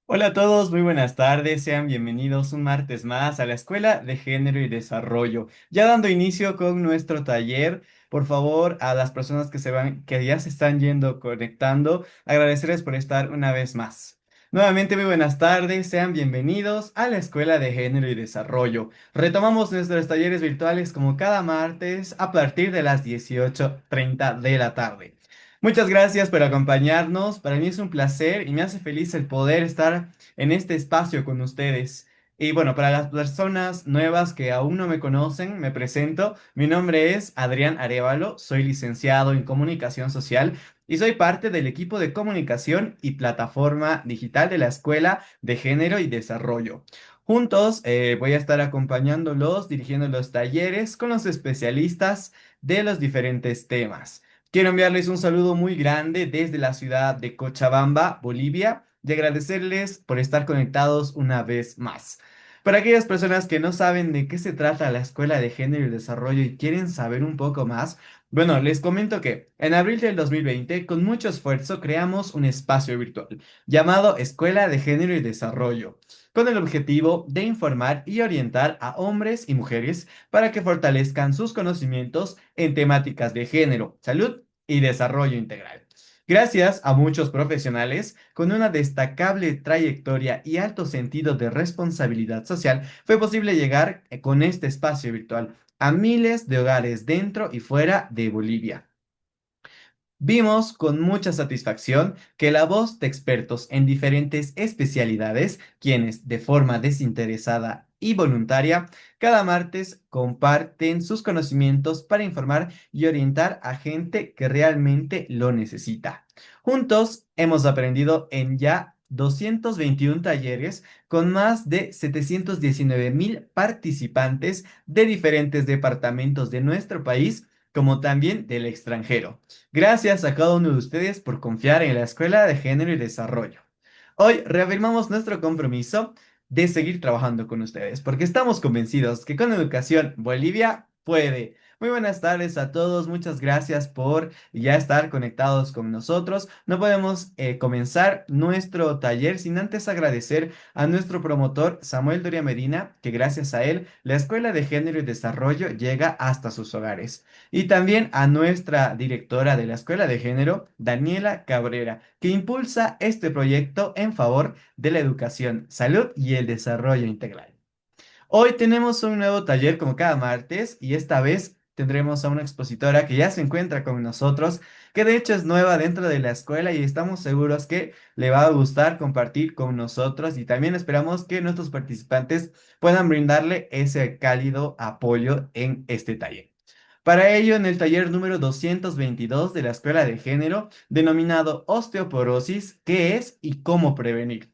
Hola a todos, muy buenas tardes, sean bienvenidos un martes más a la Escuela de Género y Desarrollo. Ya dando inicio con nuestro taller, por favor, a las personas que ya se están yendo conectando, agradecerles por estar una vez más. Nuevamente, muy buenas tardes, sean bienvenidos a la Escuela de Género y Desarrollo. Retomamos nuestros talleres virtuales como cada martes a partir de las 18:30 de la tarde. Muchas gracias por acompañarnos. Para mí es un placer y me hace feliz el poder estar en este espacio con ustedes. Y bueno, para las personas nuevas que aún no me conocen, me presento. Mi nombre es Adrián Arevalo, soy licenciado en Comunicación Social y soy parte del equipo de comunicación y plataforma digital de la Escuela de Género y Desarrollo. Juntos voy a estar acompañándolos, dirigiendo los talleres con los especialistas de los diferentes temas. Quiero enviarles un saludo muy grande desde la ciudad de Cochabamba, Bolivia, y agradecerles por estar conectados una vez más. Para aquellas personas que no saben de qué se trata la Escuela de Género y Desarrollo y quieren saber un poco más, bueno, les comento que en abril del 2020, con mucho esfuerzo, creamos un espacio virtual llamado Escuela de Género y Desarrollo, con el objetivo de informar y orientar a hombres y mujeres para que fortalezcan sus conocimientos en temáticas de género, salud y desarrollo integral. Gracias a muchos profesionales con una destacable trayectoria y alto sentido de responsabilidad social, fue posible llegar con este espacio virtual a miles de hogares dentro y fuera de Bolivia. Vimos con mucha satisfacción que la voz de expertos en diferentes especialidades, quienes de forma desinteresada y voluntaria, cada martes comparten sus conocimientos para informar y orientar a gente que realmente lo necesita. Juntos hemos aprendido en ya 221 talleres con más de 719.000 participantes de diferentes departamentos de nuestro país, como también del extranjero. Gracias a cada uno de ustedes por confiar en la Escuela de Género y Desarrollo. Hoy reafirmamos nuestro compromiso de seguir trabajando con ustedes, porque estamos convencidos que con educación Bolivia puede. Muy buenas tardes a todos, muchas gracias por ya estar conectados con nosotros. No podemos comenzar nuestro taller sin antes agradecer a nuestro promotor Samuel Doria Medina, que gracias a él la Escuela de Género y Desarrollo llega hasta sus hogares. Y también a nuestra directora de la Escuela de Género, Daniela Cabrera, que impulsa este proyecto en favor de la educación, salud y el desarrollo integral. Hoy tenemos un nuevo taller como cada martes y esta vez tendremos a una expositora que ya se encuentra con nosotros, que de hecho es nueva dentro de la escuela y estamos seguros que le va a gustar compartir con nosotros y también esperamos que nuestros participantes puedan brindarle ese cálido apoyo en este taller. Para ello, en el taller número 222 de la Escuela de Género, denominado Osteoporosis, ¿qué es y cómo prevenir?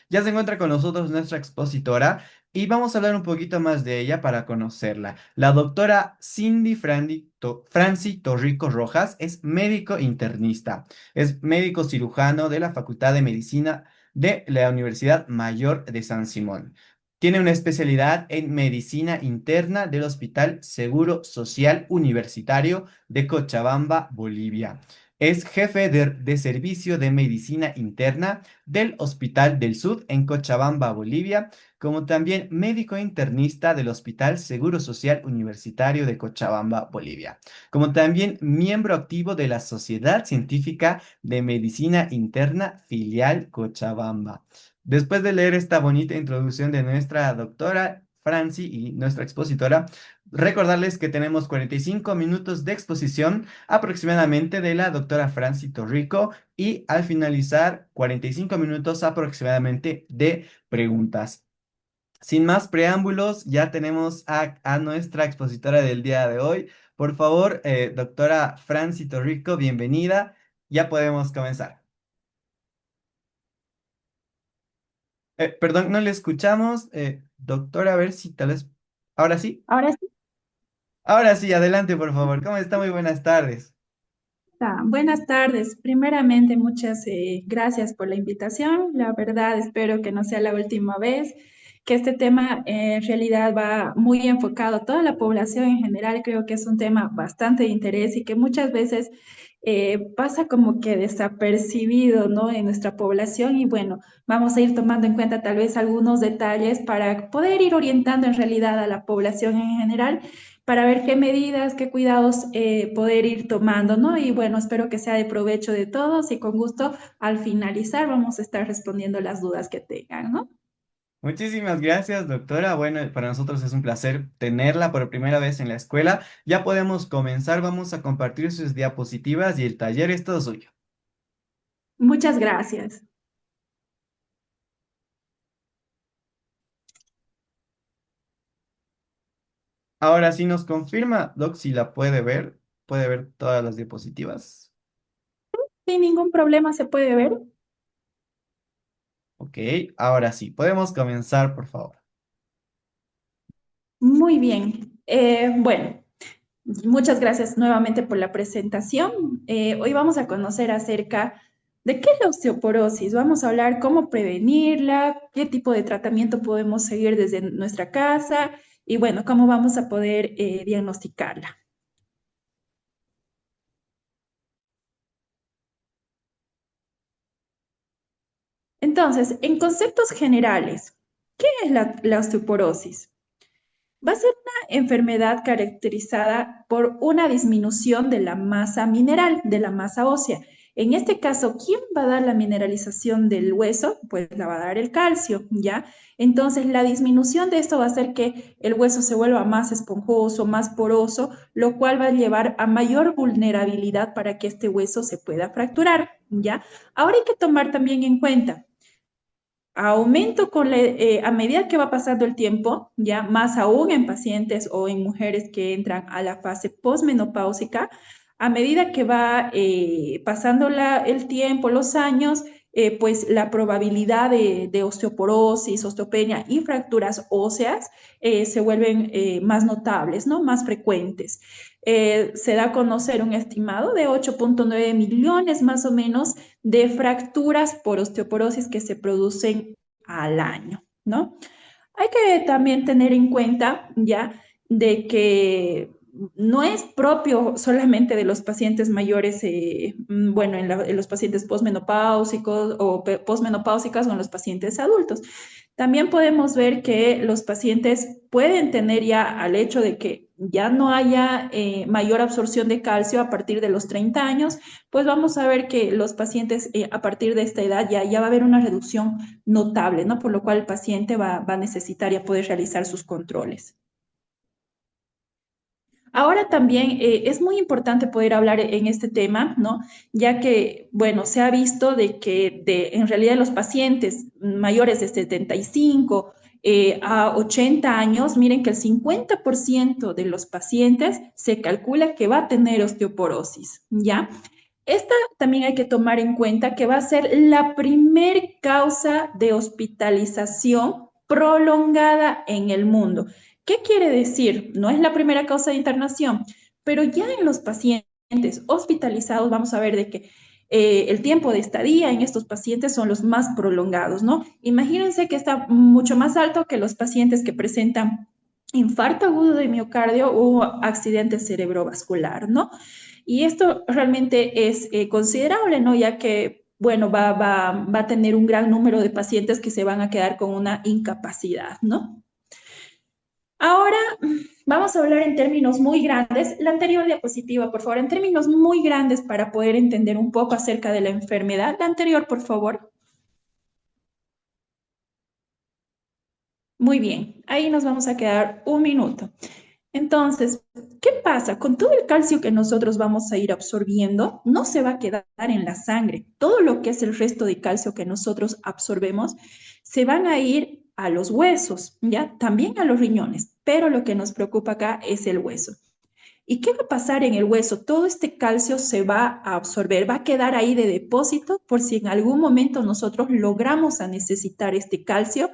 Ya se encuentra con nosotros nuestra expositora y vamos a hablar un poquito más de ella para conocerla. La doctora Cindy Franci Torrico Rojas es médico internista, es médico cirujano de la Facultad de Medicina de la Universidad Mayor de San Simón. Tiene una especialidad en medicina interna del Hospital Seguro Social Universitario de Cochabamba, Bolivia. Es jefe de servicio de medicina interna del Hospital del Sud en Cochabamba, Bolivia, como también médico internista del Hospital Seguro Social Universitario de Cochabamba, Bolivia, como también miembro activo de la Sociedad Científica de Medicina Interna Filial Cochabamba. Después de leer esta bonita introducción de nuestra doctora Franci y nuestra expositora, recordarles que tenemos 45 minutos de exposición aproximadamente de la doctora Franci Torrico y al finalizar 45 minutos aproximadamente de preguntas. Sin más preámbulos, ya tenemos a nuestra expositora del día de hoy. Por favor, doctora Franci Torrico, bienvenida. Ya podemos comenzar. Perdón, no le escuchamos. Doctora, a ver si tal vez... Ahora sí. Ahora sí Ahora sí, adelante, por favor. ¿Cómo está? Muy buenas tardes. está. Buenas tardes. Primeramente, muchas gracias por la invitación. La verdad, espero que no sea la última vez. que este tema en realidad va muy enfocado a toda la población en general. Creo que es un tema bastante de interés y que muchas veces pasa como que desapercibido, ¿no? En nuestra población y bueno, vamos a ir tomando en cuenta tal vez algunos detalles para poder ir orientando en realidad a la población en general para ver qué medidas, qué cuidados poder ir tomando, ¿no? Y bueno, espero que sea de provecho de todos y con gusto al finalizar vamos a estar respondiendo las dudas que tengan, ¿no? Muchísimas gracias, doctora. Bueno, para nosotros es un placer tenerla por primera vez en la escuela. Ya podemos comenzar, vamos a compartir sus diapositivas y el taller es todo suyo. Muchas gracias. Ahora sí nos confirma, Doc, si la puede ver todas las diapositivas. Sin ningún problema se puede ver. Ok, ahora sí, podemos comenzar, por favor. Muy bien. Bueno, muchas gracias nuevamente por la presentación. Hoy vamos a conocer acerca de qué es la osteoporosis. Vamos a hablar cómo prevenirla, qué tipo de tratamiento podemos seguir desde nuestra casa y bueno, cómo vamos a poder diagnosticarla. Entonces, en conceptos generales, ¿qué es la osteoporosis? Va a ser una enfermedad caracterizada por una disminución de la masa mineral, de la masa ósea. En este caso, ¿quién va a dar la mineralización del hueso? Pues la va a dar el calcio, ¿ya? Entonces, la disminución de esto va a hacer que el hueso se vuelva más esponjoso, más poroso, lo cual va a llevar a mayor vulnerabilidad para que este hueso se pueda fracturar, ¿ya? Ahora hay que tomar también en cuenta aumento a medida que va pasando el tiempo, ya más aún en pacientes o en mujeres que entran a la fase posmenopáusica, a medida que va pasando el tiempo, los años, pues la probabilidad de osteoporosis, osteopenia y fracturas óseas se vuelven más notables, ¿no? Más frecuentes. Se da a conocer un estimado de 8,9 millones más o menos de fracturas por osteoporosis que se producen al año, ¿no? Hay que también tener en cuenta ya de que no es propio solamente de los pacientes mayores, bueno, en los pacientes posmenopáusicos o posmenopáusicas o en los pacientes adultos. También podemos ver que los pacientes pueden tener ya al hecho de que ya no haya mayor absorción de calcio a partir de los 30 años, pues vamos a ver que los pacientes a partir de esta edad ya va a haber una reducción notable, ¿no? Por lo cual el paciente va a necesitar ya poder realizar sus controles. Ahora también es muy importante poder hablar en este tema, ¿no? Ya que, bueno, se ha visto de que en realidad los pacientes mayores de 75 a 80 años, miren que el 50% de los pacientes se calcula que va a tener osteoporosis, ¿ya? Esta también hay que tomar en cuenta que va a ser la primer causa de hospitalización prolongada en el mundo. ¿Qué quiere decir? No es la primera causa de internación, pero ya en los pacientes hospitalizados vamos a ver de que el tiempo de estadía en estos pacientes son los más prolongados, ¿no? Imagínense que está mucho más alto que los pacientes que presentan infarto agudo de miocardio o accidente cerebrovascular, ¿no? Y esto realmente es considerable, ¿no? Ya que, bueno, va a tener un gran número de pacientes que se van a quedar con una incapacidad, ¿no? Ahora vamos a hablar en términos muy grandes. La anterior diapositiva, por favor, en términos muy grandes para poder entender un poco acerca de la enfermedad. La anterior, por favor. Muy bien, ahí nos vamos a quedar un minuto. Entonces, ¿qué pasa? Con todo el calcio que nosotros vamos a ir absorbiendo, no se va a quedar en la sangre. Todo lo que es el resto de calcio que nosotros absorbemos se van a ir a los huesos, ¿ya? También a los riñones, pero lo que nos preocupa acá es el hueso. ¿Y qué va a pasar en el hueso? Todo este calcio se va a absorber, va a quedar ahí de depósito por si en algún momento nosotros logramos a necesitar este calcio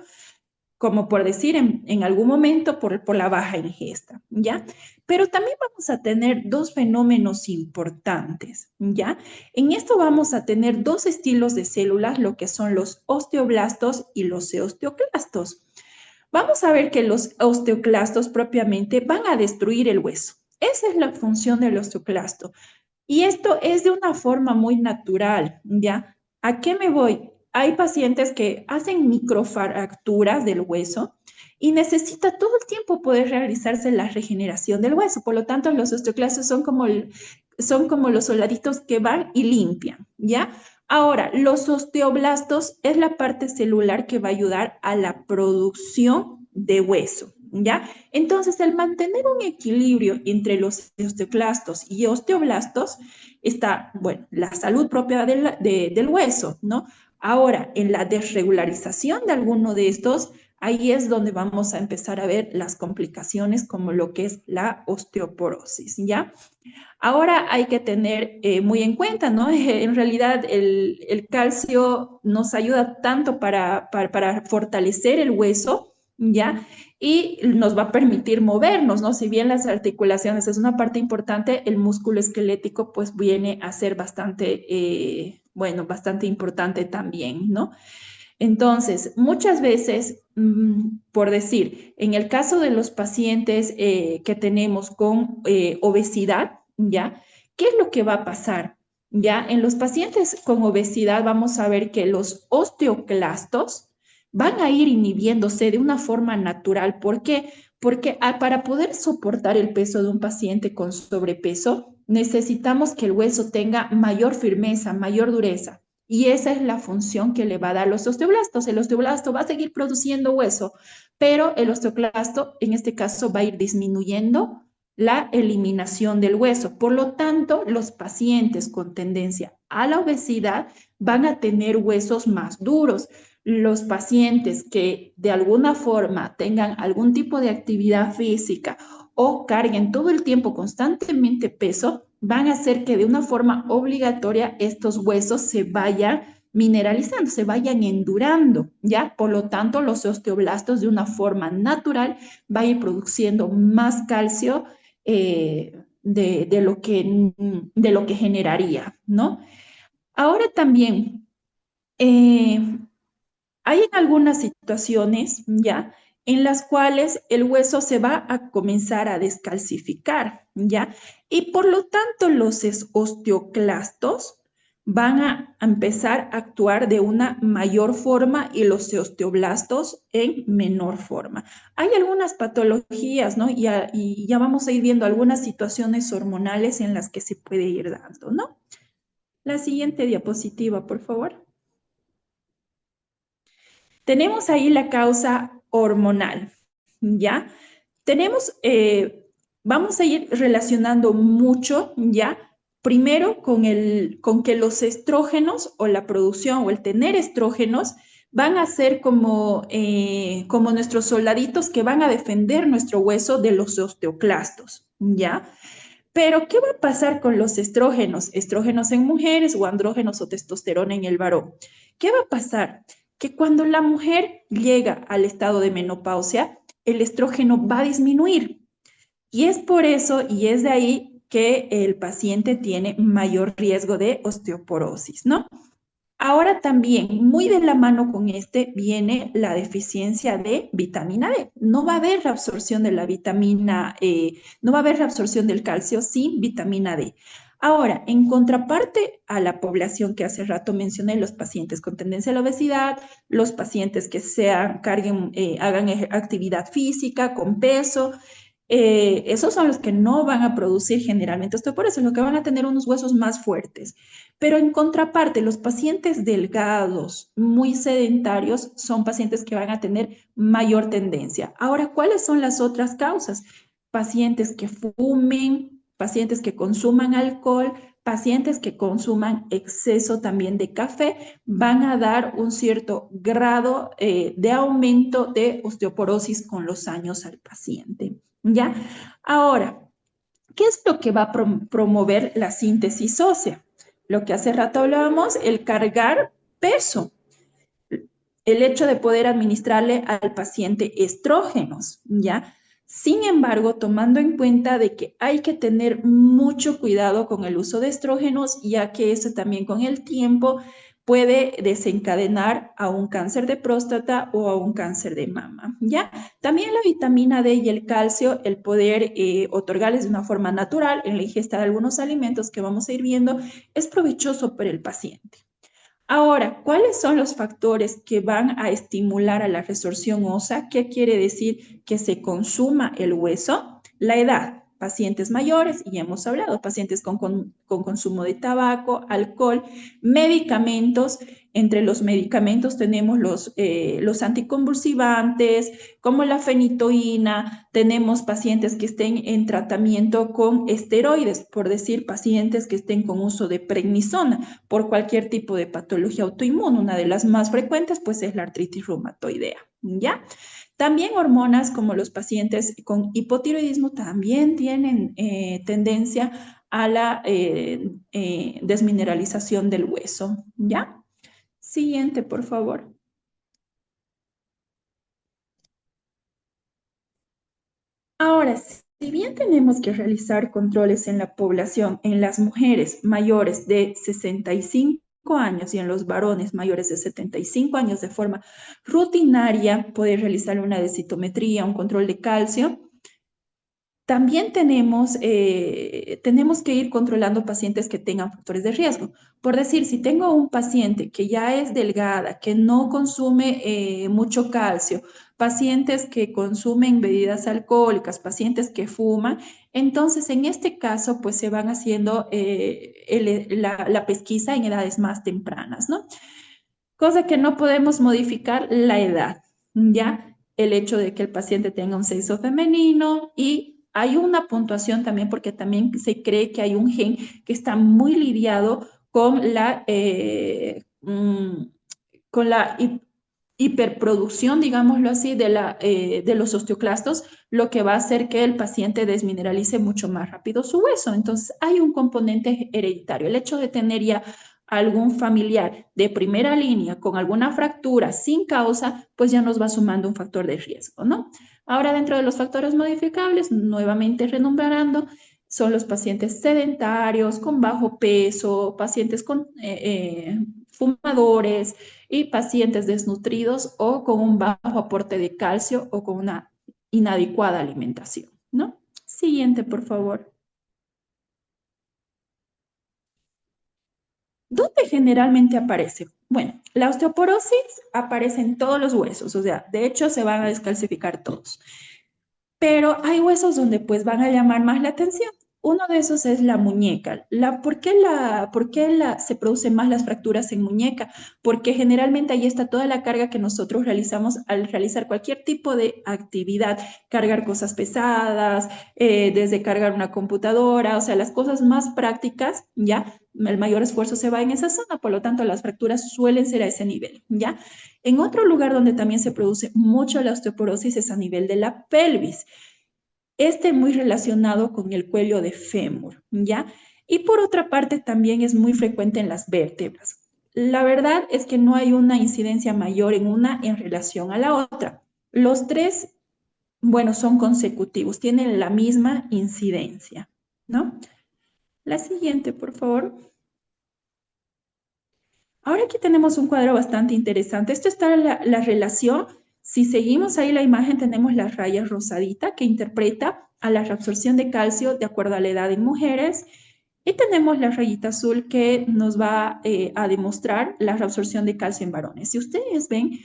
como por decir en algún momento por la baja ingesta, ¿ya? Pero también vamos a tener dos fenómenos importantes, ¿ya? En esto vamos a tener dos estilos de células, lo que son los osteoblastos y los osteoclastos. Vamos a ver que los osteoclastos propiamente van a destruir el hueso. Esa es la función del osteoclasto. Y esto es de una forma muy natural, ¿ya? ¿A qué me voy? Hay pacientes que hacen microfracturas del hueso y necesita todo el tiempo poder realizarse la regeneración del hueso. Por lo tanto, los osteoclastos son como los soldaditos que van y limpian, ¿ya? Ahora, los osteoblastos es la parte celular que va a ayudar a la producción de hueso, ¿ya? Entonces, el mantener un equilibrio entre los osteoclastos y osteoblastos está, bueno, la salud propia del hueso, ¿no? Ahora, en la desregularización de alguno de estos, ahí es donde vamos a empezar a ver las complicaciones como lo que es la osteoporosis, ¿ya? Ahora hay que tener muy en cuenta, ¿no? En realidad el calcio nos ayuda tanto para fortalecer el hueso, ¿ya? Y nos va a permitir movernos, ¿no? Si bien las articulaciones es una parte importante, el músculo esquelético pues viene a ser bastante, bueno, bastante importante también, ¿no? Entonces, muchas veces, por decir, en el caso de los pacientes que tenemos con obesidad, ¿ya? ¿Qué es lo que va a pasar? Ya, en los pacientes con obesidad vamos a ver que los osteoclastos van a ir inhibiéndose de una forma natural. ¿Por qué? Porque para poder soportar el peso de un paciente con sobrepeso, necesitamos que el hueso tenga mayor firmeza, mayor dureza. Y esa es la función que le va a dar los osteoblastos. El osteoblasto va a seguir produciendo hueso, pero el osteoclasto en este caso va a ir disminuyendo la eliminación del hueso. Por lo tanto, los pacientes con tendencia a la obesidad van a tener huesos más duros. Los pacientes que de alguna forma tengan algún tipo de actividad física o carguen todo el tiempo constantemente peso, van a hacer que de una forma obligatoria estos huesos se vayan mineralizando, se vayan endurando, ¿ya? Por lo tanto, los osteoblastos de una forma natural van a ir produciendo más calcio de lo que generaría, ¿no? Ahora también, eh, hay en algunas situaciones, ¿ya? En las cuales el hueso se va a comenzar a descalcificar, ¿ya? Y por lo tanto los osteoclastos van a empezar a actuar de una mayor forma y los osteoblastos en menor forma. Hay algunas patologías, ¿no? Y ya vamos a ir viendo algunas situaciones hormonales en las que se puede ir dando, ¿no? La siguiente diapositiva, por favor. Tenemos ahí la causa hormonal, ¿ya? Tenemos, vamos a ir relacionando mucho, ¿ya? Primero con que los estrógenos o la producción o el tener estrógenos van a ser como nuestros soldaditos que van a defender nuestro hueso de los osteoclastos, ¿ya? Pero, ¿qué va a pasar con los estrógenos? Estrógenos en mujeres o andrógenos o testosterona en el varón. ¿Qué va a pasar? Que cuando la mujer llega al estado de menopausia, el estrógeno va a disminuir. Y es por eso, y es de ahí que el paciente tiene mayor riesgo de osteoporosis, ¿no? Ahora también, muy de la mano con este, viene la deficiencia de vitamina D. No va a haber reabsorción de la vitamina, no va a haber reabsorción del calcio sin vitamina D. Ahora, en contraparte a la población que hace rato mencioné, los pacientes con tendencia a la obesidad, los pacientes que sean, carguen, hagan actividad física con peso, esos son los que no van a producir generalmente osteoporosis, los que van a tener unos huesos más fuertes. Pero en contraparte, los pacientes delgados, muy sedentarios, son pacientes que van a tener mayor tendencia. Ahora, ¿cuáles son las otras causas? Pacientes que fumen, pacientes que consuman alcohol, pacientes que consuman exceso también de café, van a dar un cierto grado de aumento de osteoporosis con los años al paciente. ¿Ya? Ahora, ¿qué es lo que va a promover la síntesis ósea? Lo que hace rato hablábamos, el cargar peso, el hecho de poder administrarle al paciente estrógenos, ¿ya? Sin embargo, tomando en cuenta de que hay que tener mucho cuidado con el uso de estrógenos, ya que eso también con el tiempo puede desencadenar a un cáncer de próstata o a un cáncer de mama, ¿ya? También la vitamina D y el calcio, el poder otorgarles de una forma natural en la ingesta de algunos alimentos que vamos a ir viendo, es provechoso para el paciente. Ahora, ¿cuáles son los factores que van a estimular a la resorción ósea? ¿Qué quiere decir que se consuma el hueso? La edad. Pacientes mayores, y ya hemos hablado, pacientes con consumo de tabaco, alcohol, medicamentos. Entre los medicamentos tenemos los anticonvulsivantes, como la fenitoína. Tenemos pacientes que estén en tratamiento con esteroides, por decir, pacientes que estén con uso de prednisona por cualquier tipo de patología autoinmune. Una de las más frecuentes, pues, es la artritis reumatoidea, ¿ya? También hormonas como los pacientes con hipotiroidismo también tienen tendencia a la desmineralización del hueso, ¿ya? Siguiente, por favor. Ahora, si bien tenemos que realizar controles en la población, en las mujeres mayores de 65 años y en los varones mayores de 75 años de forma rutinaria, poder realizar una densitometría, un control de calcio, también tenemos que ir controlando pacientes que tengan factores de riesgo. Por decir, si tengo un paciente que ya es delgada, que no consume mucho calcio, pacientes que consumen bebidas alcohólicas, pacientes que fuman, entonces en este caso pues se van haciendo la pesquisa en edades más tempranas, ¿no? Cosa que no podemos modificar la edad, ¿ya? El hecho de que el paciente tenga un sexo femenino y hay una puntuación también porque también se cree que hay un gen que está muy lidiado con la hiperproducción, digámoslo así, de los osteoclastos, lo que va a hacer que el paciente desmineralice mucho más rápido su hueso. Entonces, hay un componente hereditario. El hecho de tener ya algún familiar de primera línea con alguna fractura sin causa, pues ya nos va sumando un factor de riesgo, ¿no? Ahora, dentro de los factores modificables, nuevamente renombrando, son los pacientes sedentarios, con bajo peso, pacientes con fumadores y pacientes desnutridos o con un bajo aporte de calcio o con una inadecuada alimentación, ¿no? Siguiente, por favor. ¿Dónde generalmente aparece? Bueno, la osteoporosis aparece en todos los huesos, o sea, de hecho se van a descalcificar todos. Pero hay huesos donde pues van a llamar más la atención. Uno de esos es la muñeca. ¿Por qué se producen más las fracturas en muñeca? Porque generalmente ahí está toda la carga que nosotros realizamos al realizar cualquier tipo de actividad, cargar cosas pesadas, desde cargar una computadora, o sea, las cosas más prácticas, ¿ya? El mayor esfuerzo se va en esa zona, por lo tanto las fracturas suelen ser a ese nivel, ¿ya? En otro lugar donde también se produce mucho la osteoporosis es a nivel de la pelvis. Este muy relacionado con el cuello de fémur, ¿ya? Y por otra parte también es muy frecuente en las vértebras. La verdad es que no hay una incidencia mayor en una en relación a la otra. Los tres, bueno, son consecutivos, tienen la misma incidencia, ¿no? La siguiente, por favor. Ahora aquí tenemos un cuadro bastante interesante. Esto está la relación. Si seguimos ahí la imagen, tenemos la raya rosadita que interpreta a la reabsorción de calcio de acuerdo a la edad en mujeres. Y tenemos la rayita azul que nos va a demostrar la reabsorción de calcio en varones. Si ustedes ven,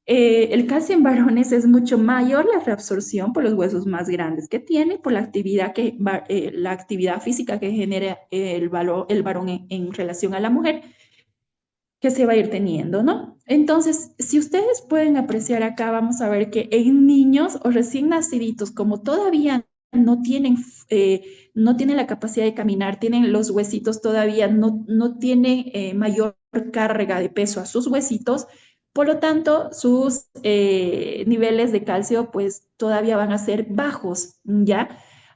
el calcio en varones es mucho mayor la reabsorción por los huesos más grandes que tiene, por la actividad física que genera el varón en relación a la mujer que se va a ir teniendo, ¿no? Entonces, si ustedes pueden apreciar acá, vamos a ver que en niños o recién naciditos, como todavía no tienen la capacidad de caminar, tienen los huesitos todavía, no tienen mayor carga de peso a sus huesitos, por lo tanto, sus niveles de calcio pues todavía van a ser bajos, ¿ya?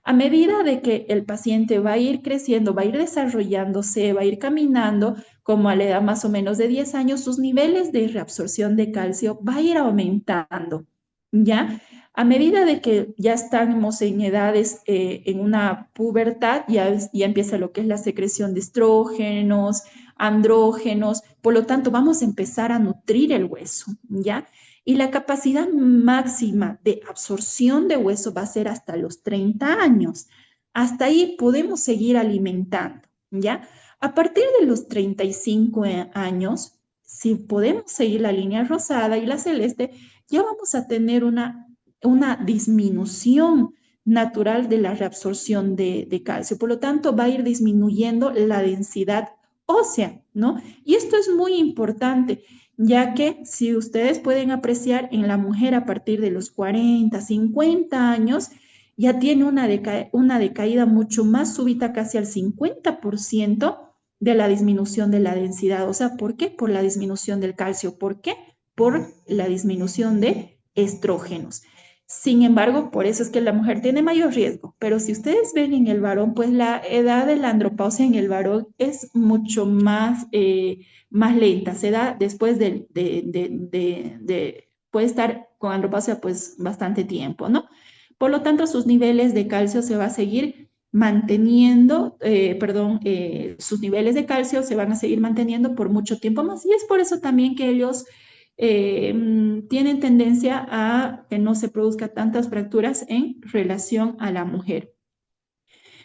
A medida de que el paciente va a ir creciendo, va a ir desarrollándose, va a ir caminando, como a la edad más o menos de 10 años, sus niveles de reabsorción de calcio va a ir aumentando, ¿ya? A medida de que ya estamos en edades, en una pubertad, ya empieza lo que es la secreción de estrógenos, andrógenos, por lo tanto vamos a empezar a nutrir el hueso, ¿ya? Y la capacidad máxima de absorción de hueso va a ser hasta los 30 años. Hasta ahí podemos seguir alimentando, ¿ya? A partir de los 35 años, si podemos seguir la línea rosada y la celeste, ya vamos a tener una disminución natural de la reabsorción de calcio. Por lo tanto, va a ir disminuyendo la densidad ósea, ¿no? Y esto es muy importante, ya que si ustedes pueden apreciar en la mujer a partir de los 40, 50 años, ya tiene una decaída mucho más súbita, casi al 50% de la disminución de la densidad. O sea, ¿por qué? Por la disminución del calcio. ¿Por qué? Por la disminución de estrógenos. Sin embargo, por eso es que la mujer tiene mayor riesgo. Pero si ustedes ven en el varón, pues la edad de la andropausia en el varón es mucho más lenta. Se da después puede estar con andropausia pues bastante tiempo, ¿no? Por lo tanto, sus niveles de calcio se va a seguir manteniendo, sus niveles de calcio se van a seguir manteniendo por mucho tiempo más. Y es por eso también que ellos tienen tendencia a que no se produzcan tantas fracturas en relación a la mujer.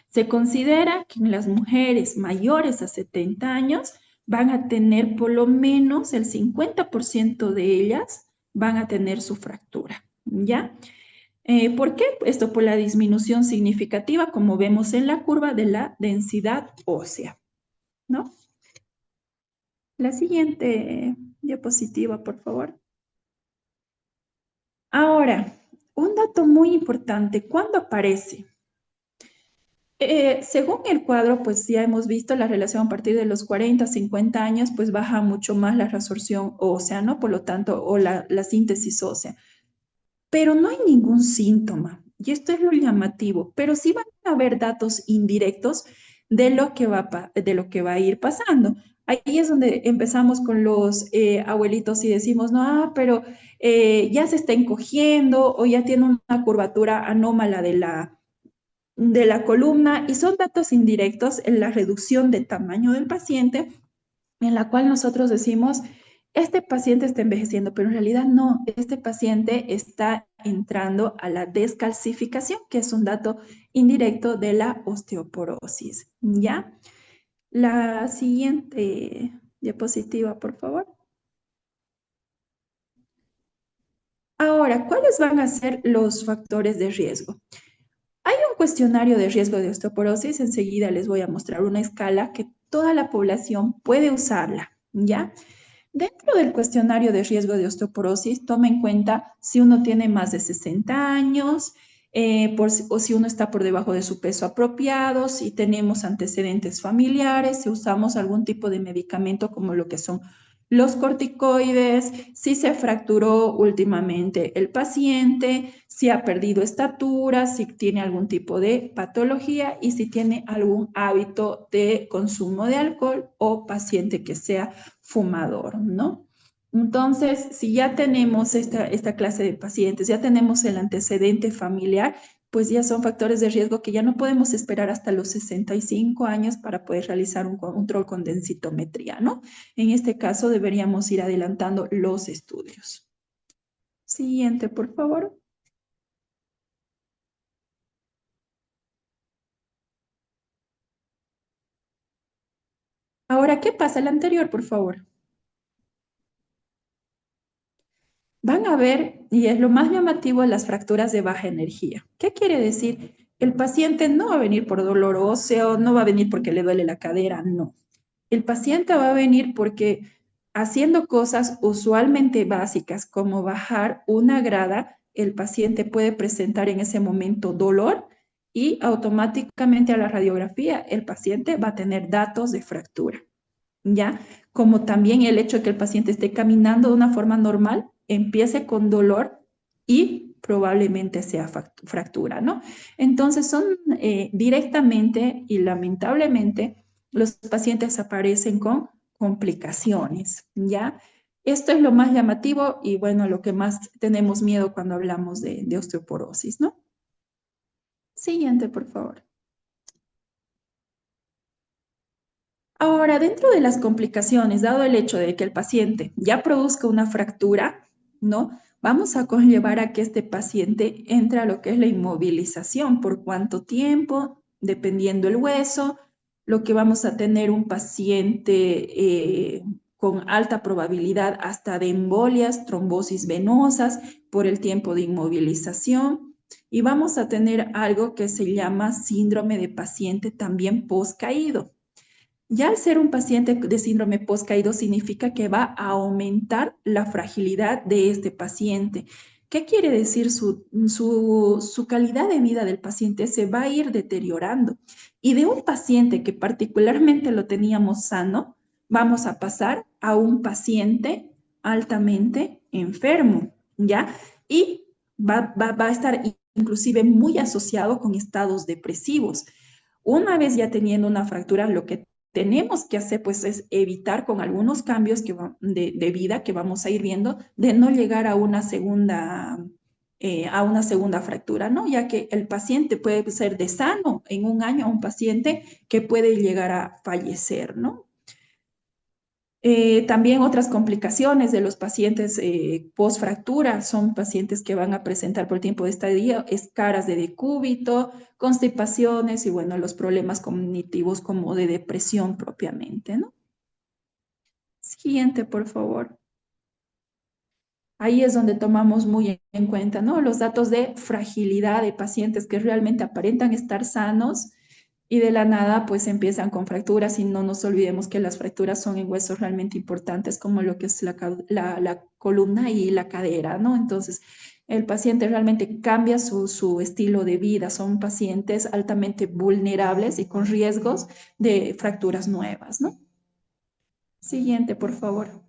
Se considera que en las mujeres mayores a 70 años van a tener por lo menos el 50% de ellas van a tener su fractura, ¿ya? ¿Por qué? Esto por la disminución significativa, como vemos en la curva de la densidad ósea, ¿no? La siguiente diapositiva, por favor. Ahora, un dato muy importante, ¿cuándo aparece? Según el cuadro, pues ya hemos visto la relación a partir de los 40, 50 años, pues baja mucho más la reabsorción ósea, ¿no? Por lo tanto, o la síntesis ósea. Pero no hay ningún síntoma, y esto es lo llamativo, pero sí van a haber datos indirectos de lo que va a ir pasando. Ahí es donde empezamos con los abuelitos y decimos, no, pero ya se está encogiendo o ya tiene una curvatura anómala de la columna y son datos indirectos en la reducción de tamaño del paciente en la cual nosotros decimos, este paciente está envejeciendo, pero en realidad no, este paciente está entrando a la descalcificación, que es un dato indirecto de la osteoporosis, ¿ya? La siguiente diapositiva, por favor. Ahora, ¿cuáles van a ser los factores de riesgo? Hay un cuestionario de riesgo de osteoporosis, enseguida les voy a mostrar una escala que toda la población puede usarla, ¿ya? Dentro del cuestionario de riesgo de osteoporosis, toma en cuenta si uno tiene más de 60 años, o si uno está por debajo de su peso apropiado, si tenemos antecedentes familiares, si usamos algún tipo de medicamento como lo que son los corticoides, si se fracturó últimamente el paciente, si ha perdido estatura, si tiene algún tipo de patología y si tiene algún hábito de consumo de alcohol o paciente que sea fumador, ¿no? Entonces, si ya tenemos esta clase de pacientes, ya tenemos el antecedente familiar, pues ya son factores de riesgo que ya no podemos esperar hasta los 65 años para poder realizar un control con densitometría, ¿no? En este caso deberíamos ir adelantando los estudios. Siguiente, por favor. Ahora, ¿qué pasa? El anterior, por favor. Van a ver, y es lo más llamativo, las fracturas de baja energía. ¿Qué quiere decir? El paciente no va a venir por dolor óseo, no va a venir porque le duele la cadera, no. El paciente va a venir porque haciendo cosas usualmente básicas como bajar una grada, el paciente puede presentar en ese momento dolor y automáticamente a la radiografía el paciente va a tener datos de fractura. ¿Ya? Como también el hecho de que el paciente esté caminando de una forma normal, empiece con dolor y probablemente sea fractura, ¿no? Entonces son directamente y lamentablemente los pacientes aparecen con complicaciones, ¿ya? Esto es lo más llamativo y bueno, lo que más tenemos miedo cuando hablamos de osteoporosis, ¿no? Siguiente, por favor. Ahora, dentro de las complicaciones, dado el hecho de que el paciente ya produzca una fractura, ¿no? Vamos a conllevar a que este paciente entre a lo que es la inmovilización. ¿Por cuánto tiempo? Dependiendo el hueso, lo que vamos a tener un paciente con alta probabilidad hasta de embolias, trombosis venosas por el tiempo de inmovilización. Y vamos a tener algo que se llama síndrome de paciente también postcaído. Ya al ser un paciente de síndrome postcaído significa que va a aumentar la fragilidad de este paciente. ¿Qué quiere decir? Su calidad de vida del paciente se va a ir deteriorando. Y de un paciente que particularmente lo teníamos sano, vamos a pasar a un paciente altamente enfermo, ¿ya? Y va a estar inclusive muy asociado con estados depresivos. Una vez ya teniendo una fractura, lo que tenemos que hacer pues es evitar con algunos cambios de vida que vamos a ir viendo, de no llegar a una segunda fractura, ¿no? Ya que el paciente puede ser de sano en un año a un paciente que puede llegar a fallecer, ¿no? También otras complicaciones de los pacientes post-fractura son pacientes que van a presentar por tiempo de estadía escaras de decúbito, constipaciones y bueno, los problemas cognitivos como de depresión propiamente, ¿no? Siguiente, por favor. Ahí es donde tomamos muy en cuenta, ¿no? Los datos de fragilidad de pacientes que realmente aparentan estar sanos y de la nada pues empiezan con fracturas y no nos olvidemos que las fracturas son en huesos realmente importantes como lo que es la columna y la cadera, ¿no? Entonces el paciente realmente cambia su estilo de vida, son pacientes altamente vulnerables y con riesgos de fracturas nuevas, ¿no? Siguiente, por favor.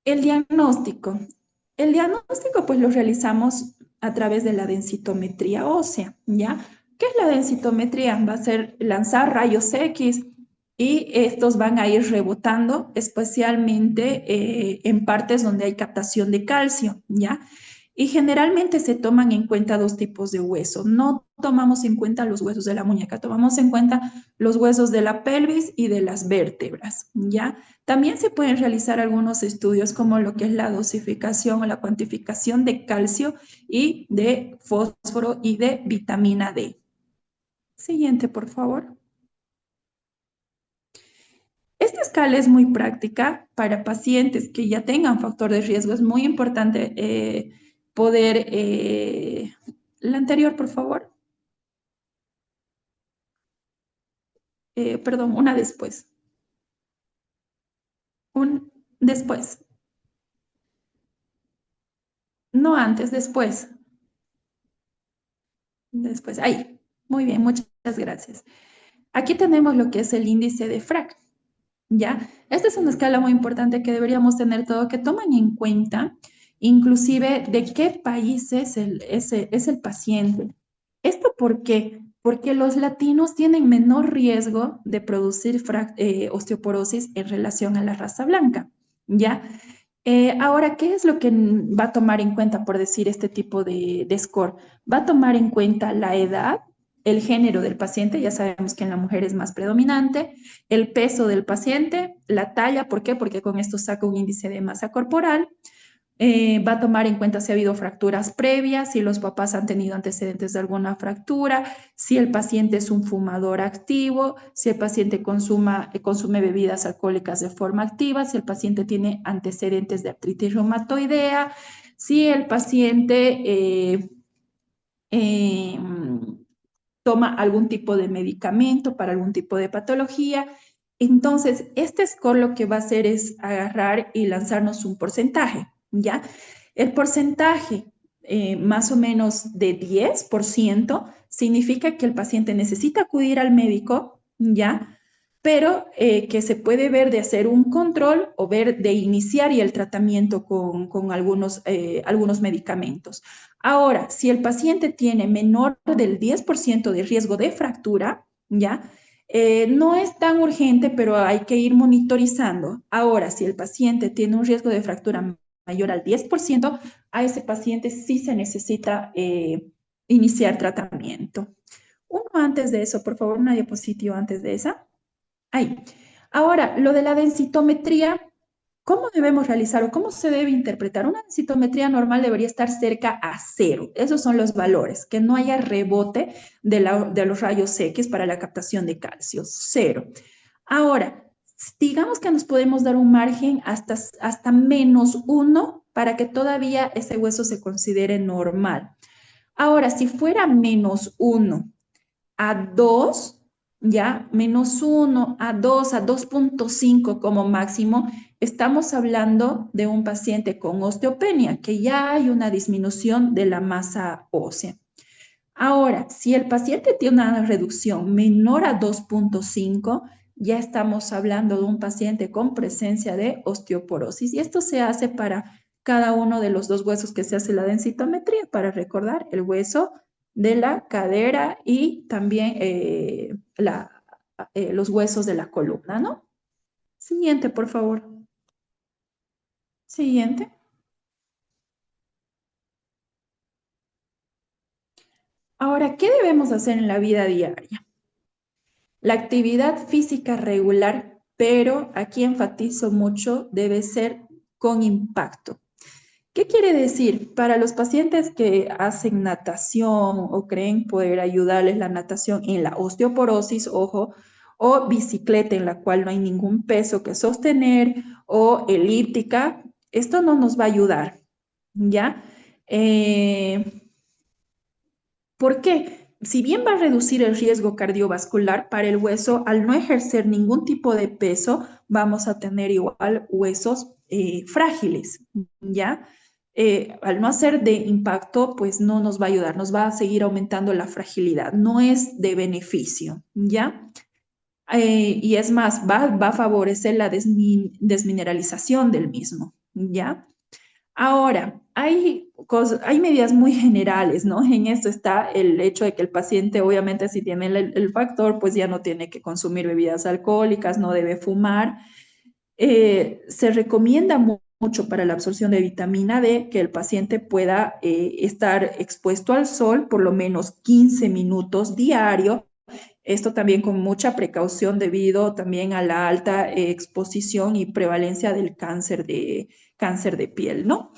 El diagnóstico. El diagnóstico pues lo realizamos a través de la densitometría ósea, ¿ya? ¿Qué es la densitometría? Va a ser lanzar rayos X y estos van a ir rebotando especialmente en partes donde hay captación de calcio, ¿ya? Y generalmente se toman en cuenta dos tipos de hueso. No tomamos en cuenta los huesos de la muñeca, tomamos en cuenta los huesos de la pelvis y de las vértebras, ¿ya? También se pueden realizar algunos estudios como lo que es la dosificación o la cuantificación de calcio y de fósforo y de vitamina D. Siguiente, por favor. Esta escala es muy práctica para pacientes que ya tengan factor de riesgo. Es muy importante poder... la anterior, por favor. Perdón, una después. Un después. No antes, después. Después. Ahí. Muy bien, muchas gracias. Aquí tenemos lo que es el índice de FRAC, ¿ya? Esta es una escala muy importante que deberíamos tener todo, que toman en cuenta inclusive de qué país es el paciente. ¿Esto por qué? Porque los latinos tienen menor riesgo de producir osteoporosis en relación a la raza blanca, ¿ya? Ahora, ¿qué es lo que va a tomar en cuenta por decir este tipo de score? Va a tomar en cuenta la edad, el género del paciente, ya sabemos que en la mujer es más predominante, el peso del paciente, la talla, ¿por qué? Porque con esto saca un índice de masa corporal. Va a tomar en cuenta si ha habido fracturas previas, si los papás han tenido antecedentes de alguna fractura, si el paciente es un fumador activo, si el paciente consume bebidas alcohólicas de forma activa, si el paciente tiene antecedentes de artritis reumatoidea, si el paciente eh, toma algún tipo de medicamento para algún tipo de patología. Entonces, este score lo que va a hacer es agarrar y lanzarnos un porcentaje, ¿ya? El porcentaje más o menos de 10% significa que el paciente necesita acudir al médico, ¿ya? Pero que se puede ver de hacer un control o ver de iniciar y el tratamiento con algunos medicamentos. Ahora, si el paciente tiene menor del 10% de riesgo de fractura, ¿ya? No es tan urgente, pero hay que ir monitorizando. Ahora, si el paciente tiene un riesgo de fractura mayor al 10%, a ese paciente sí se necesita iniciar tratamiento. Uno antes de eso, por favor, una diapositiva antes de esa. Ahí. Ahora, lo de la densitometría, ¿cómo debemos realizar o cómo se debe interpretar? Una densitometría normal debería estar cerca a cero. Esos son los valores, que no haya rebote de los rayos X para la captación de calcio, cero. Ahora, digamos que nos podemos dar un margen hasta -1 para que todavía ese hueso se considere normal. Ahora, si fuera -1 a 2, ya, -1 a 2 a 2,5 como máximo, estamos hablando de un paciente con osteopenia, que ya hay una disminución de la masa ósea. Ahora, si el paciente tiene una reducción menor a 2,5, ya estamos hablando de un paciente con presencia de osteoporosis. Y esto se hace para cada uno de los dos huesos que se hace la densitometría, para recordar el hueso de la cadera y también los huesos de la columna, ¿no? Siguiente, por favor. Siguiente. Ahora, ¿qué debemos hacer en la vida diaria? La actividad física regular, pero aquí enfatizo mucho, debe ser con impacto. ¿Qué quiere decir? Para los pacientes que hacen natación o creen poder ayudarles la natación en la osteoporosis, ojo, o bicicleta en la cual no hay ningún peso que sostener, o elíptica, esto no nos va a ayudar, ¿ya? Eh, ¿Por qué? Si bien va a reducir el riesgo cardiovascular para el hueso, al no ejercer ningún tipo de peso, vamos a tener igual huesos frágiles, ¿ya? Al no hacer de impacto, pues no nos va a ayudar, nos va a seguir aumentando la fragilidad, no es de beneficio, ¿ya? Y es más, va a favorecer la desmineralización del mismo, ¿ya? Ahora, hay medidas muy generales, ¿no? En esto está el hecho de que el paciente, obviamente, si tiene el factor, pues ya no tiene que consumir bebidas alcohólicas, no debe fumar. Se recomienda mucho para la absorción de vitamina D que el paciente pueda estar expuesto al sol por lo menos 15 minutos diario. Esto también con mucha precaución debido también a la alta exposición y prevalencia del cáncer de piel, ¿no?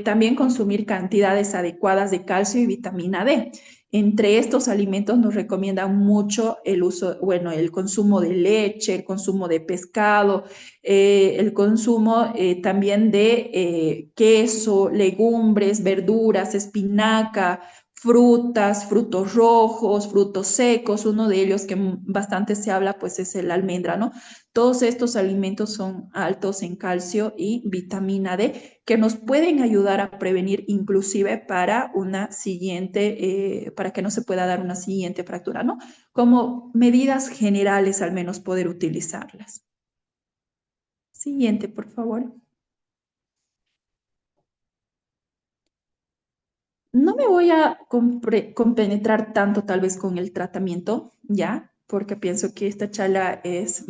También consumir cantidades adecuadas de calcio y vitamina D. Entre estos alimentos nos recomiendan mucho el uso, bueno, el consumo de leche, el consumo de pescado, el consumo también de queso, legumbres, verduras, espinaca, frutas, frutos rojos, frutos secos. Uno de ellos que bastante se habla, pues es el almendra, ¿no? Todos estos alimentos son altos en calcio y vitamina D que nos pueden ayudar a prevenir inclusive para una siguiente, para que no se pueda dar una siguiente fractura, ¿no? Como medidas generales al menos poder utilizarlas. Siguiente, por favor. No me voy a compenetrar tanto tal vez con el tratamiento, ¿ya? Porque pienso que esta charla es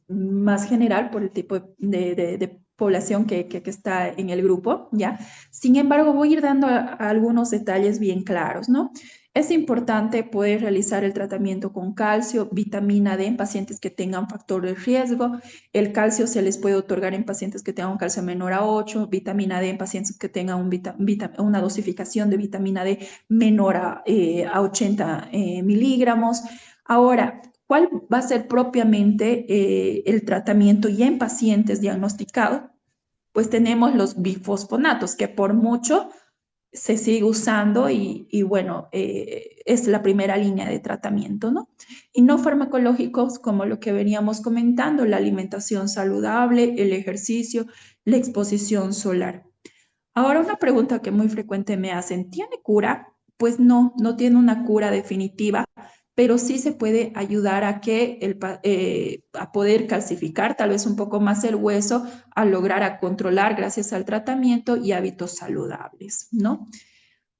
más general por el tipo de población que está en el grupo, ¿ya? Sin embargo, voy a ir dando algunos detalles bien claros, ¿no? Es importante poder realizar el tratamiento con calcio, vitamina D en pacientes que tengan factor de riesgo. El calcio se les puede otorgar en pacientes que tengan un calcio menor a 8, vitamina D en pacientes que tengan una dosificación de vitamina D menor a 80 miligramos. Ahora, ¿cuál va a ser propiamente el tratamiento ya en pacientes diagnosticados? Pues tenemos los bifosfonatos, que por mucho se sigue usando y bueno, es la primera línea de tratamiento, ¿no? Y no farmacológicos como lo que veníamos comentando, la alimentación saludable, el ejercicio, la exposición solar. Ahora, una pregunta que muy frecuente me hacen, ¿tiene cura? Pues no, no tiene una cura definitiva, pero sí se puede ayudar a que a poder calcificar tal vez un poco más el hueso, a lograr a controlar gracias al tratamiento y hábitos saludables, ¿no?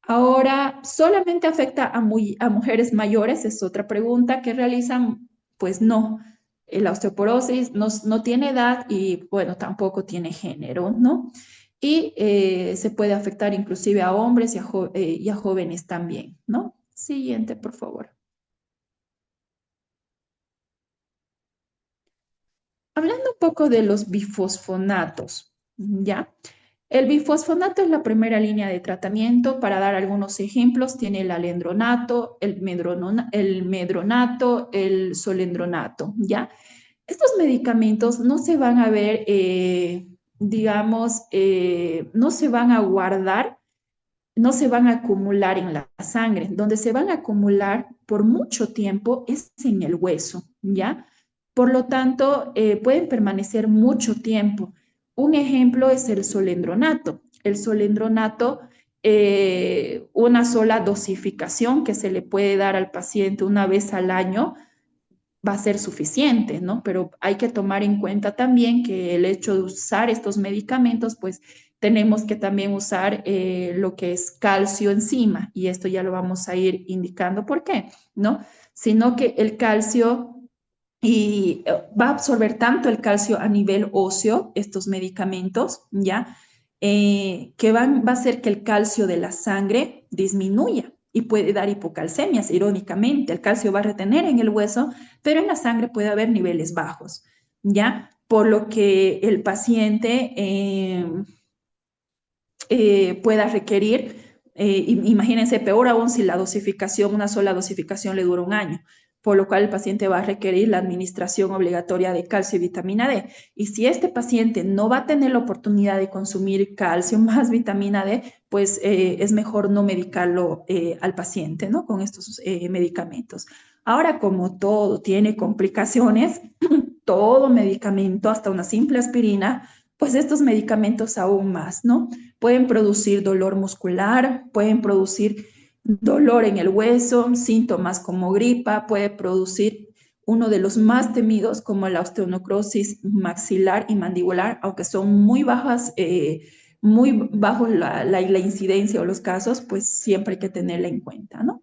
Ahora, ¿solamente afecta a mujeres mayores? Es otra pregunta que realizan. Pues no, la osteoporosis no tiene edad y bueno, tampoco tiene género, ¿no? Y se puede afectar inclusive a hombres y a jóvenes también, ¿no? Siguiente, por favor. Hablando un poco de los bifosfonatos, ¿ya? El bifosfonato es la primera línea de tratamiento. Para dar algunos ejemplos, tiene el alendronato, el medronato, el solendronato, ¿ya? Estos medicamentos no se van a ver, digamos, no se van a guardar, no se van a acumular en la sangre. Donde se van a acumular por mucho tiempo es en el hueso, ¿ya? Por lo tanto, pueden permanecer mucho tiempo. Un ejemplo es el solendronato. El solendronato, una sola dosificación que se le puede dar al paciente una vez al año, va a ser suficiente, ¿no? Pero hay que tomar en cuenta también que el hecho de usar estos medicamentos, pues tenemos que también usar lo que es calcio encima, y esto ya lo vamos a ir indicando por qué, ¿no? Sino que el calcio va a absorber tanto el calcio a nivel óseo, estos medicamentos, ¿ya? Va a hacer que el calcio de la sangre disminuya y puede dar hipocalcemias, irónicamente. El calcio va a retener en el hueso, pero en la sangre puede haber niveles bajos, ¿ya? Por lo que el paciente pueda requerir, imagínense, peor aún si la dosificación, una sola dosificación le dura un año, por lo cual el paciente va a requerir la administración obligatoria de calcio y vitamina D. Y si este paciente no va a tener la oportunidad de consumir calcio más vitamina D, pues es mejor no medicarlo al paciente, ¿no? Con estos medicamentos. Ahora, como todo tiene complicaciones, todo medicamento, hasta una simple aspirina, pues estos medicamentos aún más, ¿no? Pueden producir dolor muscular, pueden producir dolor en el hueso, síntomas como gripa, puede producir uno de los más temidos como la osteonecrosis maxilar y mandibular, aunque son muy bajos la incidencia o los casos, pues siempre hay que tenerla en cuenta, ¿no?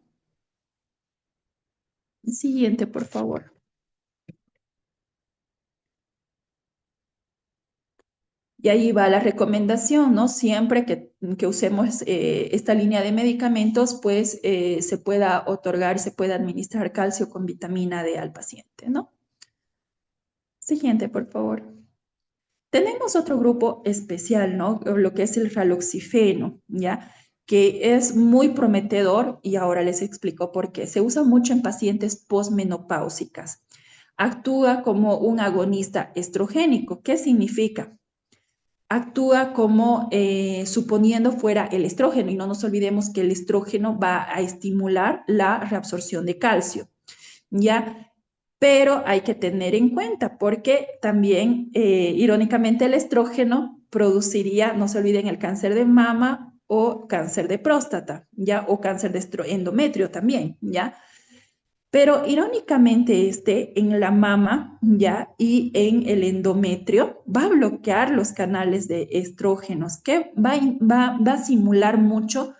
Siguiente, por favor. Y ahí va la recomendación, ¿no? Siempre que usemos esta línea de medicamentos, pues se pueda otorgar, se pueda administrar calcio con vitamina D al paciente, ¿no? Siguiente, por favor. Tenemos otro grupo especial, ¿no? Lo que es el raloxifeno, ¿ya? Que es muy prometedor y ahora les explico por qué. Se usa mucho en pacientes posmenopáusicas. Actúa como un agonista estrogénico. ¿Qué significa? Actúa como suponiendo fuera el estrógeno, y no nos olvidemos que el estrógeno va a estimular la reabsorción de calcio, ¿ya? Pero hay que tener en cuenta porque también, irónicamente, el estrógeno produciría, no se olviden, el cáncer de mama o cáncer de próstata, ¿ya? O cáncer de endometrio también, ¿ya? Pero irónicamente en la mama, ¿ya? Y en el endometrio va a bloquear los canales de estrógenos, que va a simular mucho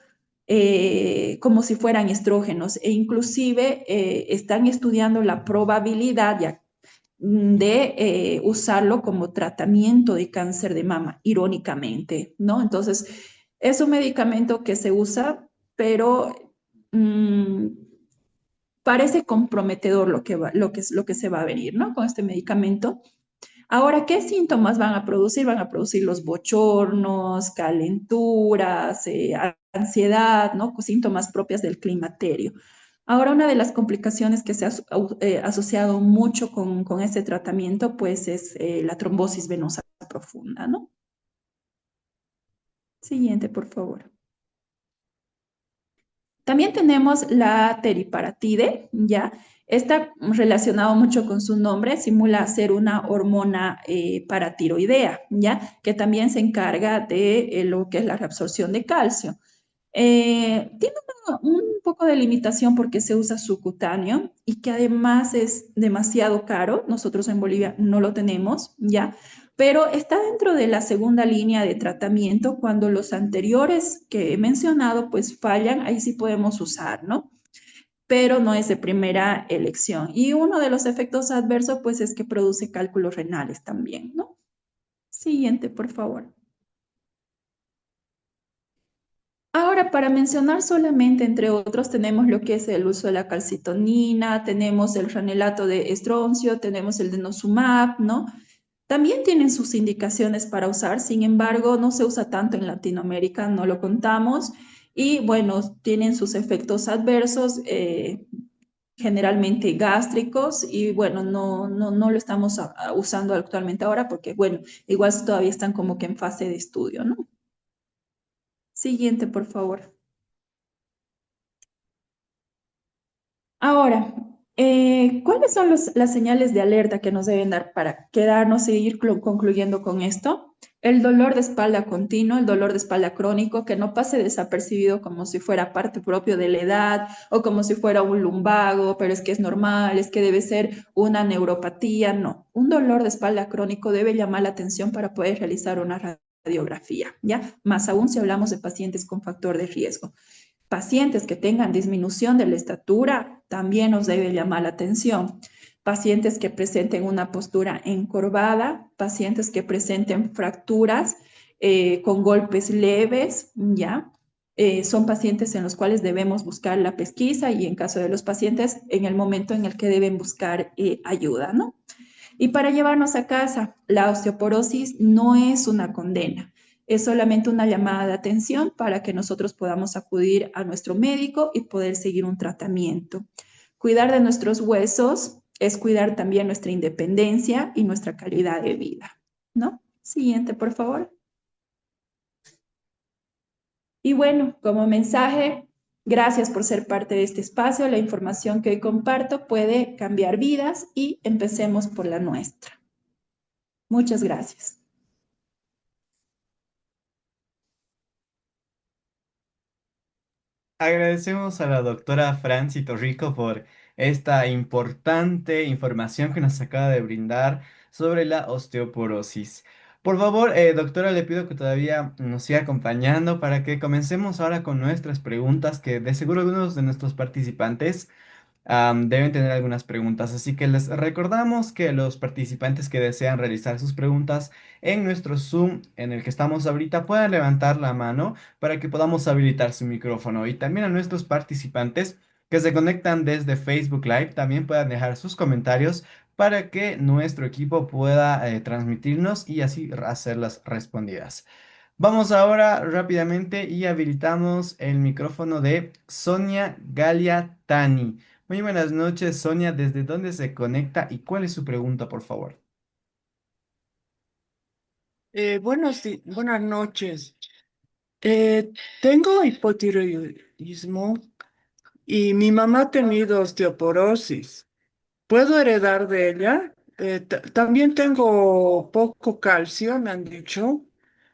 como si fueran estrógenos, e inclusive están estudiando la probabilidad ya de usarlo como tratamiento de cáncer de mama, irónicamente, ¿no? Entonces, es un medicamento que se usa, pero mm, parece comprometedor lo que se va a venir, ¿no? Con este medicamento. Ahora, ¿qué síntomas van a producir? Van a producir los bochornos, calenturas, ansiedad, ¿no? Síntomas propias del climaterio. Ahora, una de las complicaciones que se ha asociado mucho con este tratamiento, pues, es la trombosis venosa profunda, ¿no? Siguiente, por favor. También tenemos la teriparatide, ¿ya? Está relacionado mucho con su nombre, simula ser una hormona paratiroidea, ¿ya? Que también se encarga de lo que es la reabsorción de calcio. Tiene un poco de limitación porque se usa subcutáneo y que además es demasiado caro. Nosotros en Bolivia no lo tenemos, ¿ya? Pero está dentro de la segunda línea de tratamiento. Cuando los anteriores que he mencionado pues fallan, ahí sí podemos usar, ¿no? Pero no es de primera elección. Y uno de los efectos adversos pues es que produce cálculos renales también, ¿no? Siguiente, por favor. Ahora, para mencionar solamente, entre otros, tenemos lo que es el uso de la calcitonina, tenemos el ranelato de estroncio, tenemos el denosumab, ¿no? También tienen sus indicaciones para usar, sin embargo, no se usa tanto en Latinoamérica, no lo contamos. Y bueno, tienen sus efectos adversos, generalmente gástricos, y bueno, no lo estamos usando actualmente ahora porque, bueno, igual todavía están como que en fase de estudio, ¿no? Siguiente, por favor. Ahora, ¿cuáles son las señales de alerta que nos deben dar para quedarnos y ir concluyendo con esto? El dolor de espalda continuo, el dolor de espalda crónico, que no pase desapercibido como si fuera parte propio de la edad o como si fuera un lumbago, pero es que es normal, es que debe ser una neuropatía. No, un dolor de espalda crónico debe llamar la atención para poder realizar una radiografía, ¿ya? Más aún si hablamos de pacientes con factor de riesgo. Pacientes que tengan disminución de la estatura también nos debe llamar la atención. Pacientes que presenten una postura encorvada, pacientes que presenten fracturas con golpes leves, ¿ya? Son pacientes en los cuales debemos buscar la pesquisa y en caso de los pacientes, en el momento en el que deben buscar ayuda, ¿no? Y para llevarnos a casa, la osteoporosis no es una condena, es solamente una llamada de atención para que nosotros podamos acudir a nuestro médico y poder seguir un tratamiento. Cuidar de nuestros huesos es cuidar también nuestra independencia y nuestra calidad de vida, ¿no? Siguiente, por favor. Y bueno, como mensaje, gracias por ser parte de este espacio. La información que hoy comparto puede cambiar vidas y empecemos por la nuestra. Muchas gracias. Agradecemos a la doctora Franci Torrico por esta importante información que nos acaba de brindar sobre la osteoporosis. Por favor, doctora, le pido que todavía nos siga acompañando para que comencemos ahora con nuestras preguntas, que de seguro algunos de nuestros participantes deben tener algunas preguntas, así que les recordamos que los participantes que desean realizar sus preguntas en nuestro Zoom en el que estamos ahorita puedan levantar la mano para que podamos habilitar su micrófono, y también a nuestros participantes que se conectan desde Facebook Live también puedan dejar sus comentarios para que nuestro equipo pueda transmitirnos y así hacerlas respondidas. Vamos ahora rápidamente y habilitamos el micrófono de Sonia Galia Tani. Muy buenas noches, Sonia. ¿Desde dónde se conecta y cuál es su pregunta, por favor? Buenas noches. Eh, Tengo hipotiroidismo y mi mamá ha tenido osteoporosis. ¿Puedo heredar de ella? También tengo poco calcio, me han dicho,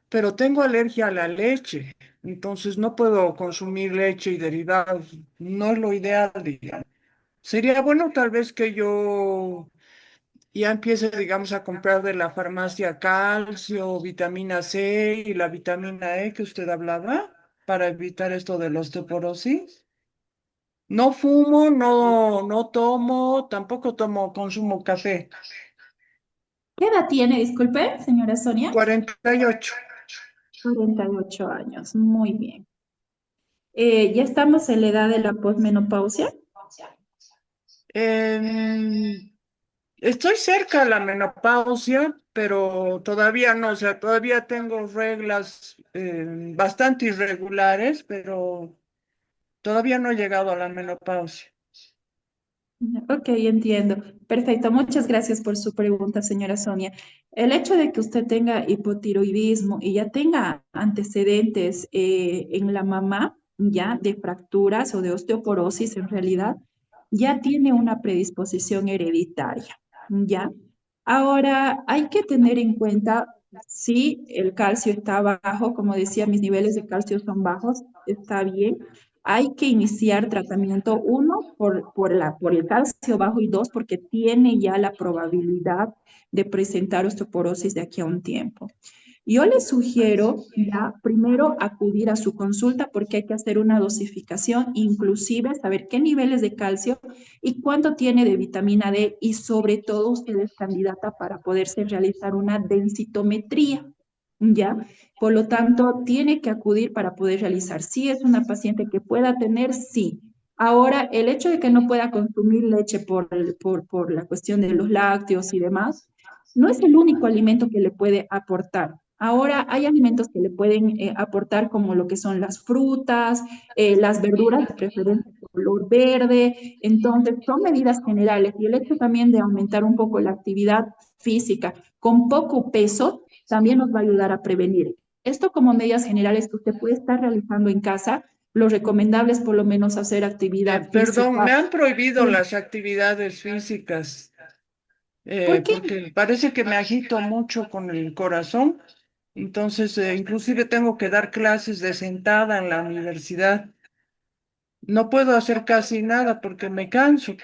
pero tengo alergia a la leche. Entonces no puedo consumir leche y derivados. No es lo ideal, digamos. Sería bueno tal vez que yo ya empiece, digamos, a comprar de la farmacia calcio, vitamina C y la vitamina E que usted hablaba para evitar esto de la osteoporosis. No fumo, no tomo, tampoco consumo café. ¿Qué edad tiene, disculpe, señora Sonia? 48. 48 años, muy bien. Ya estamos en la edad de la posmenopausia. Em, Estoy cerca de la menopausia, pero todavía no, o sea, todavía tengo reglas bastante irregulares, pero todavía no he llegado a la menopausia. Ok, entiendo. Perfecto. Muchas gracias por su pregunta, señora Sonia. El hecho de que usted tenga hipotiroidismo y ya tenga antecedentes en la mamá, ya de fracturas o de osteoporosis en realidad, ya tiene una predisposición hereditaria, ¿ya? Ahora, hay que tener en cuenta si el calcio está bajo, como decía, mis niveles de calcio son bajos, está bien. Hay que iniciar tratamiento, uno, por el calcio bajo y dos, porque tiene ya la probabilidad de presentar osteoporosis de aquí a un tiempo. Yo le sugiero ya primero acudir a su consulta porque hay que hacer una dosificación, inclusive saber qué niveles de calcio y cuánto tiene de vitamina D, y sobre todo usted es candidata para poderse realizar una densitometría, ¿ya? Por lo tanto, tiene que acudir para poder realizar. Si es una paciente que pueda tener, sí. Ahora, el hecho de que no pueda consumir leche por la cuestión de los lácteos y demás, No es el único alimento que le puede aportar. Ahora hay alimentos que le pueden aportar como lo que son las frutas, las verduras de preferencia de color verde. Entonces, son medidas generales y el hecho también de aumentar un poco la actividad física con poco peso también nos va a ayudar a prevenir. Esto como medidas generales que usted puede estar realizando en casa, lo recomendable es por lo menos hacer actividad Perdón, me física. han prohibido Sí. las actividades físicas ¿Por qué? porque parece que me agito mucho con el corazón. Entonces, inclusive tengo que dar clases de sentada en la universidad. No puedo hacer casi nada porque me canso.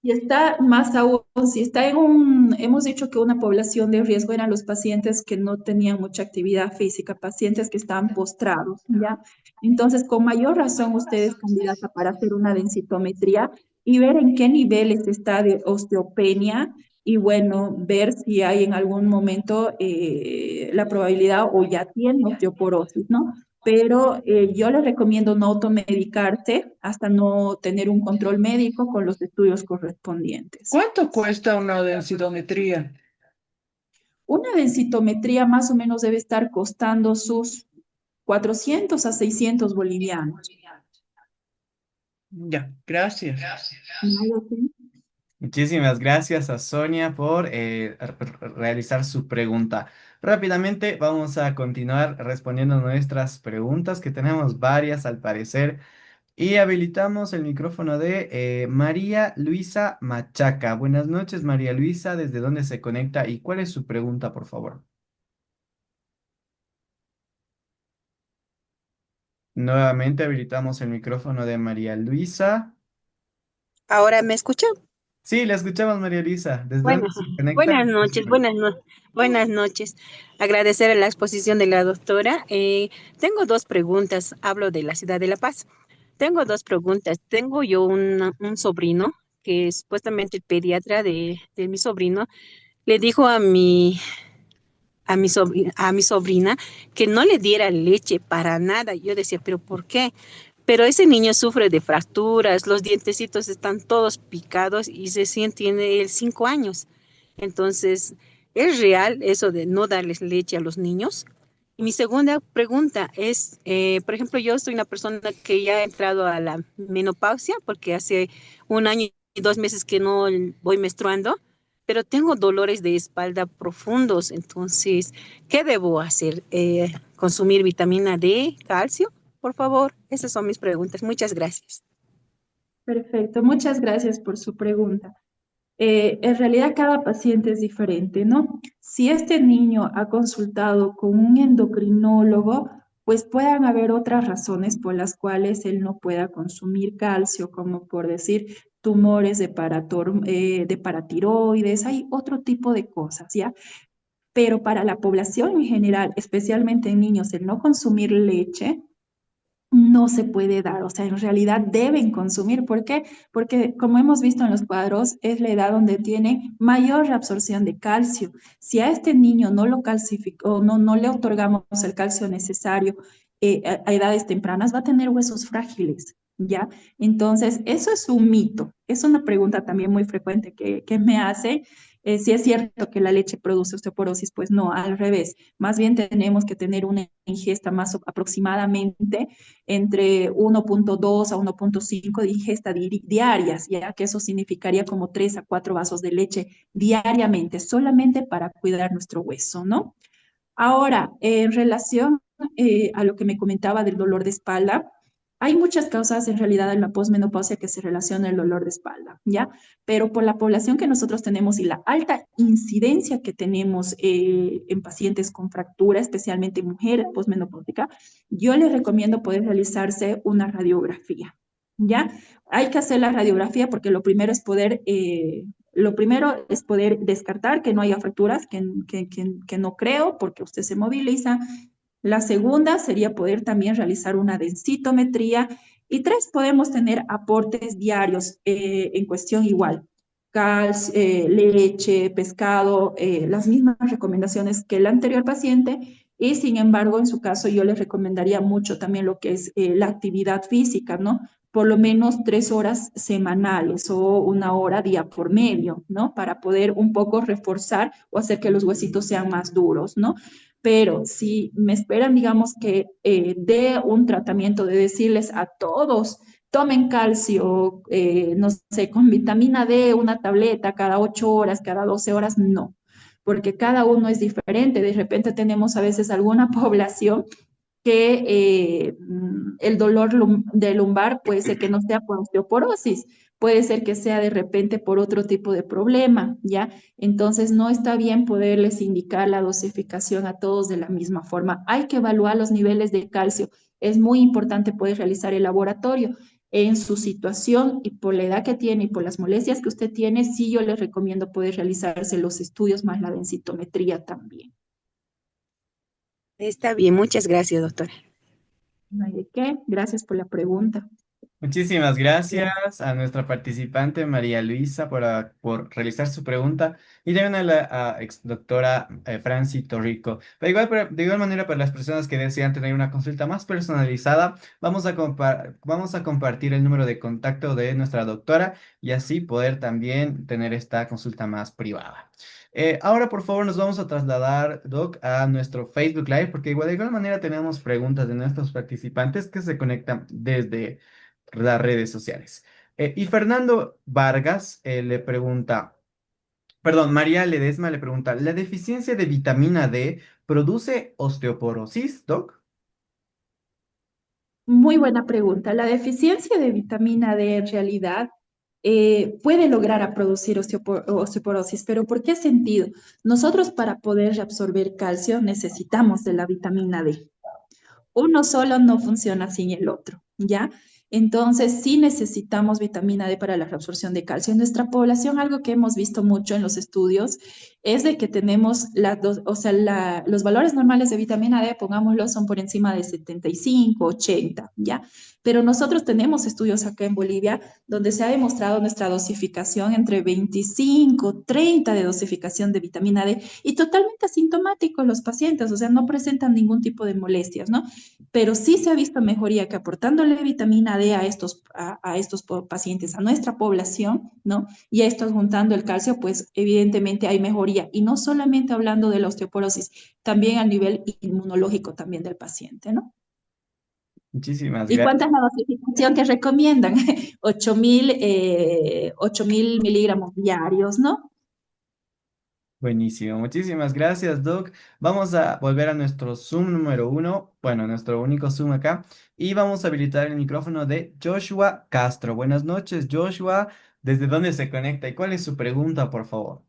Y está más aún, si está hemos dicho que una población de riesgo eran los pacientes que no tenían mucha actividad física, pacientes que estaban postrados, ¿ya? Entonces, con mayor razón, usted es candidata para hacer una densitometría y ver en qué niveles está de osteopenia y, bueno, ver si hay en algún momento la probabilidad o ya tiene osteoporosis, ¿no? Pero yo les recomiendo no automedicarse hasta no tener un control médico con los estudios correspondientes. ¿Cuánto cuesta una densitometría? Una densitometría más o menos debe estar costando sus 400 a 600 bolivianos. Ya, gracias. ¿No? Muchísimas gracias a Sonia por realizar su pregunta. Rápidamente vamos a continuar respondiendo nuestras preguntas, que tenemos varias al parecer, y habilitamos el micrófono de María Luisa Machaca. Buenas noches, María Luisa. ¿Desde dónde se conecta y cuál es su pregunta, por favor? Nuevamente habilitamos el micrófono de María Luisa. ¿Ahora me escuchan? Sí, la escuchamos, María Luisa. ¿Desde Bueno, dónde se conecta? buenas noches, buenas noches. Agradecer la exposición de la doctora. Tengo dos preguntas. Hablo de la ciudad de La Paz. Tengo dos preguntas. Tengo yo un sobrino que supuestamente el pediatra de mi sobrino le dijo a mi sobrina que no le diera leche para nada. Yo decía, ¿pero por qué? Pero ese niño sufre de fracturas, los dientecitos están todos picados y recién tiene él 5 años. Entonces, ¿es real eso de no darles leche a los niños? Y mi segunda pregunta es, por ejemplo, yo soy una persona que ya ha entrado a la menopausia porque hace 1 año y 2 meses que no voy menstruando, pero tengo dolores de espalda profundos. Entonces, ¿qué debo hacer? ¿Consumir vitamina D, calcio? Por favor, esas son mis preguntas. Muchas gracias. Perfecto, muchas gracias por su pregunta. En realidad cada paciente es diferente, ¿no? Si este niño ha consultado con un endocrinólogo, pues puedan haber otras razones por las cuales él no pueda consumir calcio, como por decir tumores de paratiroides, hay otro tipo de cosas, ¿ya? Pero para la población en general, especialmente en niños, el no consumir leche no se puede dar, o sea, en realidad deben consumir. ¿Por qué? Porque como hemos visto en los cuadros, es la edad donde tiene mayor reabsorción de calcio. Si a este niño no lo calcificó, no le otorgamos el calcio necesario a edades tempranas, va a tener huesos frágiles, ¿ya? Entonces, eso es un mito. Es una pregunta también muy frecuente que me hace. Si es cierto que la leche produce osteoporosis, pues no, al revés. Más bien tenemos que tener una ingesta más aproximadamente entre 1,2 a 1,5 de ingesta diarias, ya que eso significaría como 3 a 4 vasos de leche diariamente, solamente para cuidar nuestro hueso, ¿no? Ahora, en relación a lo que me comentaba del dolor de espalda, hay muchas causas en realidad en la posmenopausia que se relaciona el dolor de espalda, ¿ya? Pero por la población que nosotros tenemos y la alta incidencia que tenemos en pacientes con fractura, especialmente mujeres posmenopáusicas, yo les recomiendo poder realizarse una radiografía, ¿ya? Hay que hacer la radiografía porque lo primero es poder descartar que no haya fracturas, que no creo, porque usted se moviliza. La segunda sería poder también realizar una densitometría. Y tres, podemos tener aportes diarios en cuestión igual. leche, pescado, las mismas recomendaciones que el anterior paciente. Y sin embargo, en su caso, yo les recomendaría mucho también lo que es la actividad física, ¿no? Por lo menos 3 horas semanales o 1 hora día por medio, ¿no? Para poder un poco reforzar o hacer que los huesitos sean más duros, ¿no? Pero si me esperan, digamos, que dé un tratamiento de decirles a todos, tomen calcio, no sé, con vitamina D, una tableta cada 8 horas, cada 12 horas, no, porque cada uno es diferente. De repente tenemos a veces alguna población que el dolor de lumbar puede ser que no sea por osteoporosis, puede ser que sea de repente por otro tipo de problema, ¿ya? Entonces no está bien poderles indicar la dosificación a todos de la misma forma. Hay que evaluar los niveles de calcio. Es muy importante poder realizar el laboratorio. En su situación y por la edad que tiene y por las molestias que usted tiene, sí yo les recomiendo poder realizarse los estudios más la densitometría también. Está bien, muchas gracias, doctora. No hay de qué. Gracias por la pregunta. Muchísimas gracias a nuestra participante María Luisa por realizar su pregunta y también a la ex doctora Franci Torrico. De igual manera, para las personas que desean tener una consulta más personalizada, vamos a compartir el número de contacto de nuestra doctora y así poder también tener esta consulta más privada. Ahora, por favor, nos vamos a trasladar, Doc, a nuestro Facebook Live, porque de igual manera tenemos preguntas de nuestros participantes que se conectan desde las redes sociales. Y Fernando Vargas le pregunta, perdón, María Ledesma le pregunta, ¿la deficiencia de vitamina D produce osteoporosis, Doc? Muy buena pregunta. La deficiencia de vitamina D en realidad puede lograr a producir osteoporosis, pero ¿por qué sentido? Nosotros para poder absorber calcio necesitamos de la vitamina D. Uno solo no funciona sin el otro, ¿ya? Entonces, sí necesitamos vitamina D para la reabsorción de calcio. En nuestra población, algo que hemos visto mucho en los estudios es de que tenemos o sea, los valores normales de vitamina D, pongámoslo, son por encima de 75, 80, ¿ya? Pero nosotros tenemos estudios acá en Bolivia donde se ha demostrado nuestra dosificación entre 25, 30 de dosificación de vitamina D y totalmente asintomáticos los pacientes, o sea, no presentan ningún tipo de molestias, ¿no? Pero sí se ha visto mejoría que aportándole vitamina D a estos pacientes, a nuestra población, ¿no? Y a estos juntando el calcio, pues evidentemente hay mejoría. Y no solamente hablando de la osteoporosis, también a nivel inmunológico también del paciente, ¿no? Muchísimas ¿Y cuánta gracias. es la dosificación que recomiendan? 8.000 miligramos diarios, ¿no? Buenísimo, muchísimas gracias, Doc. Vamos a volver a nuestro Zoom número uno, bueno, nuestro único Zoom acá, y vamos a habilitar el micrófono de Joshua Castro. Buenas noches, Joshua. ¿Desde dónde se conecta y cuál es su pregunta, por favor?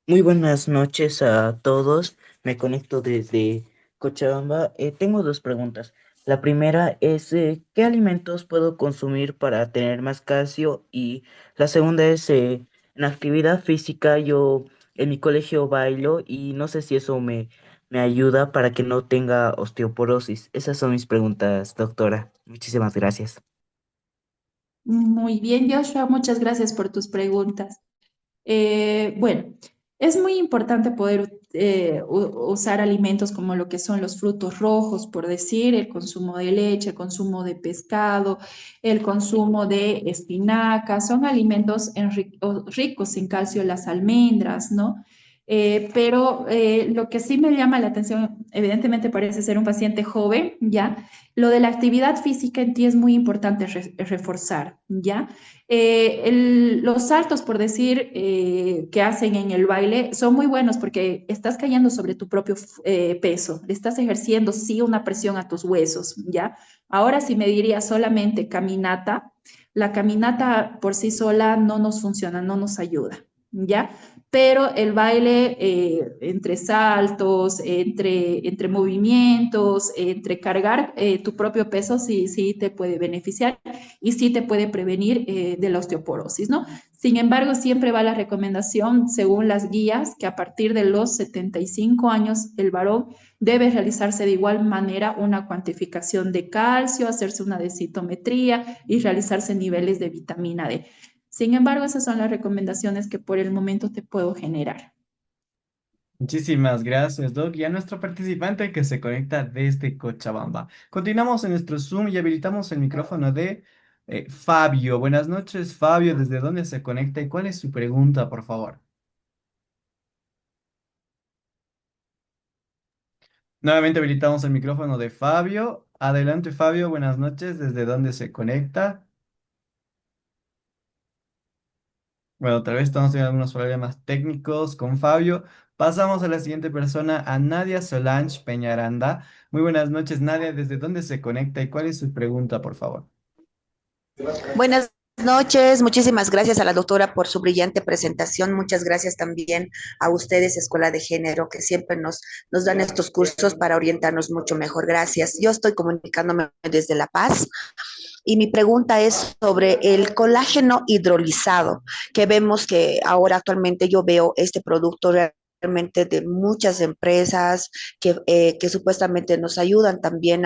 Muy buenas noches a todos. Me conecto desde Cochabamba. Tengo dos preguntas. La primera es, ¿qué alimentos puedo consumir para tener más calcio? Y la segunda es, en actividad física yo en mi colegio bailo y no sé si eso me ayuda para que no tenga osteoporosis. Esas son mis preguntas, doctora. Muchísimas gracias. Muy bien, Joshua, muchas gracias por tus preguntas. Bueno, es muy importante poder usar alimentos como lo que son los frutos rojos, por decir, el consumo de leche, el consumo de pescado, el consumo de espinacas, son alimentos ricos en calcio, las almendras, ¿no? Pero lo que sí me llama la atención, evidentemente parece ser un paciente joven, ¿ya? Lo de la actividad física en ti es muy importante reforzar, ¿ya? Los saltos, por decir, que hacen en el baile son muy buenos porque estás cayendo sobre tu propio peso, le estás ejerciendo sí una presión a tus huesos, ¿ya? Ahora si me diría solamente caminata, la caminata por sí sola no nos funciona, no nos ayuda, ¿ya? pero el baile entre saltos, entre movimientos, entre cargar tu propio peso, sí, sí te puede beneficiar y sí te puede prevenir de la osteoporosis, ¿no? Sin embargo, siempre va la recomendación, según las guías, que a partir de los 75 años el varón debe realizarse de igual manera una cuantificación de calcio, hacerse una densitometría y realizarse niveles de vitamina D. Sin embargo, esas son las recomendaciones que por el momento te puedo generar. Muchísimas gracias, Doc, y a nuestro participante que se conecta desde Cochabamba. Continuamos en nuestro Zoom y habilitamos el micrófono de Fabio. Buenas noches, Fabio. ¿Desde dónde se conecta y cuál es su pregunta, por favor? Nuevamente habilitamos el micrófono de Fabio. Adelante, Fabio. Buenas noches. ¿Desde dónde se conecta? Bueno, tal vez estamos teniendo algunos problemas técnicos con Fabio. Pasamos a la siguiente persona, a Nadia Solange Peñaranda. Muy buenas noches, Nadia. ¿Desde dónde se conecta y cuál es su pregunta, por favor? Buenas noches, muchísimas gracias a la doctora por su brillante presentación. Muchas gracias también a ustedes, Escuela de Género, que siempre nos dan estos cursos para orientarnos mucho mejor. Gracias. Yo estoy comunicándome desde La Paz y mi pregunta es sobre el colágeno hidrolizado, que vemos que ahora actualmente yo veo este producto realmente de muchas empresas que supuestamente nos ayudan también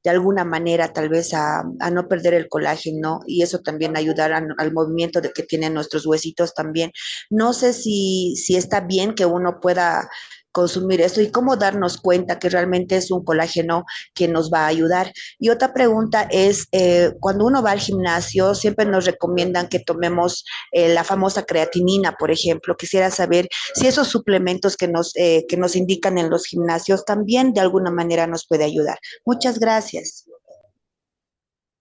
de alguna manera, tal vez a no perder el colágeno y eso también ayudar al movimiento de que tienen nuestros huesitos también. No sé si está bien que uno pueda consumir esto y cómo darnos cuenta que realmente es un colágeno que nos va a ayudar. Y otra pregunta es, cuando uno va al gimnasio, siempre nos recomiendan que tomemos la famosa creatinina, por ejemplo. Quisiera saber si esos suplementos que nos indican en los gimnasios también de alguna manera nos puede ayudar. Muchas gracias.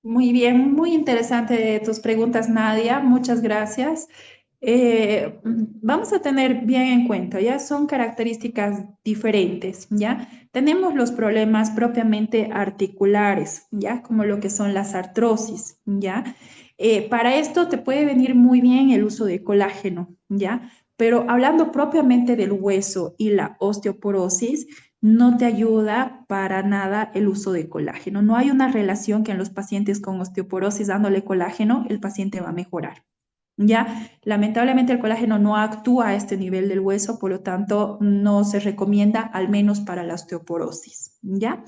Muy bien, muy interesante tus preguntas, Nadia. Muchas gracias. Vamos a tener bien en cuenta, ya son características diferentes, ya. Tenemos los problemas propiamente articulares, ya, como lo que son las artrosis, ya. Para esto te puede venir muy bien el uso de colágeno, ya. Pero hablando propiamente del hueso y la osteoporosis, no te ayuda para nada el uso de colágeno. No hay una relación que en los pacientes con osteoporosis dándole colágeno, el paciente va a mejorar. Ya, lamentablemente el colágeno no actúa a este nivel del hueso, por lo tanto no se recomienda al menos para la osteoporosis. Ya,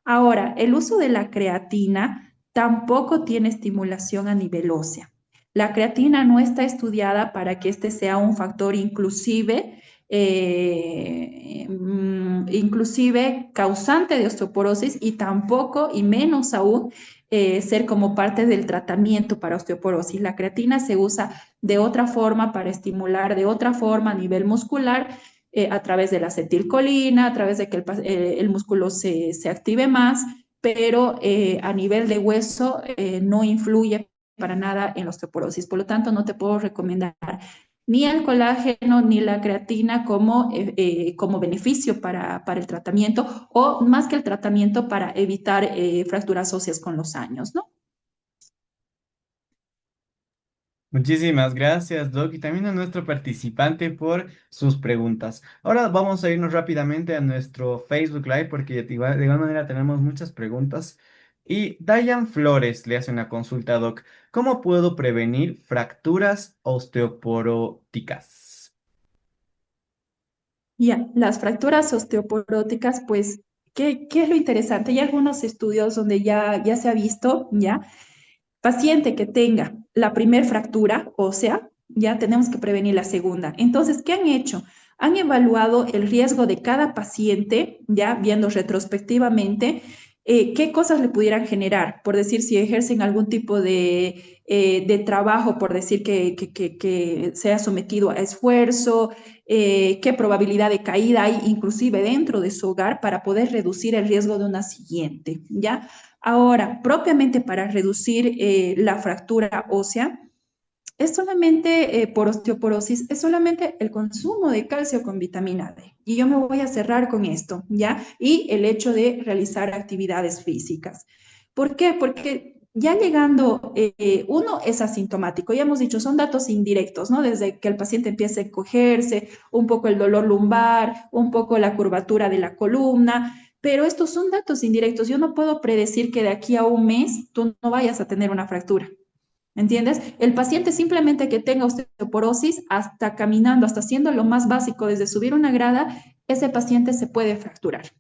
ahora el uso de la creatina tampoco tiene estimulación a nivel ósea. La creatina no está estudiada para que este sea un factor inclusive causante de osteoporosis y tampoco, y menos aún, ser como parte del tratamiento para osteoporosis. La creatina se usa de otra forma para estimular de otra forma a nivel muscular, a través de la acetilcolina, a través de que el músculo se active más, pero a nivel de hueso no influye para nada en la osteoporosis. Por lo tanto, no te puedo recomendar ni el colágeno ni la creatina como beneficio para el tratamiento o más que el tratamiento para evitar fracturas óseas con los años, ¿no? Muchísimas gracias, Doc, y también a nuestro participante por sus preguntas. Ahora vamos a irnos rápidamente a nuestro Facebook Live porque de igual manera tenemos muchas preguntas. Y Dayan Flores le hace una consulta, Doc. ¿Cómo puedo prevenir fracturas osteoporóticas? Ya, las fracturas osteoporóticas, pues, ¿qué es lo interesante? Hay algunos estudios donde ya se ha visto, ya, paciente que tenga la primer fractura ósea, ya tenemos que prevenir la segunda. Entonces, ¿qué han hecho? Han evaluado el riesgo de cada paciente, ya viendo retrospectivamente qué cosas le pudieran generar, por decir, si ejercen algún tipo de trabajo, por decir que sea sometido a esfuerzo, qué probabilidad de caída hay inclusive dentro de su hogar para poder reducir el riesgo de una siguiente, ¿ya? Ahora, propiamente para reducir la fractura ósea, es solamente por osteoporosis, es solamente el consumo de calcio con vitamina D. Y yo me voy a cerrar con esto, ¿ya? Y el hecho de realizar actividades físicas. ¿Por qué? Porque Ya llegando, uno es asintomático, ya hemos dicho, son datos indirectos, ¿no? Desde que el paciente empieza a encogerse, un poco el dolor lumbar, un poco la curvatura de la columna, pero estos son datos indirectos. Yo no puedo predecir que de aquí a un mes tú no vayas a tener una fractura. ¿Entiendes? El paciente simplemente que tenga osteoporosis, hasta caminando, hasta haciendo lo más básico, desde subir una grada, ese paciente se puede fracturar.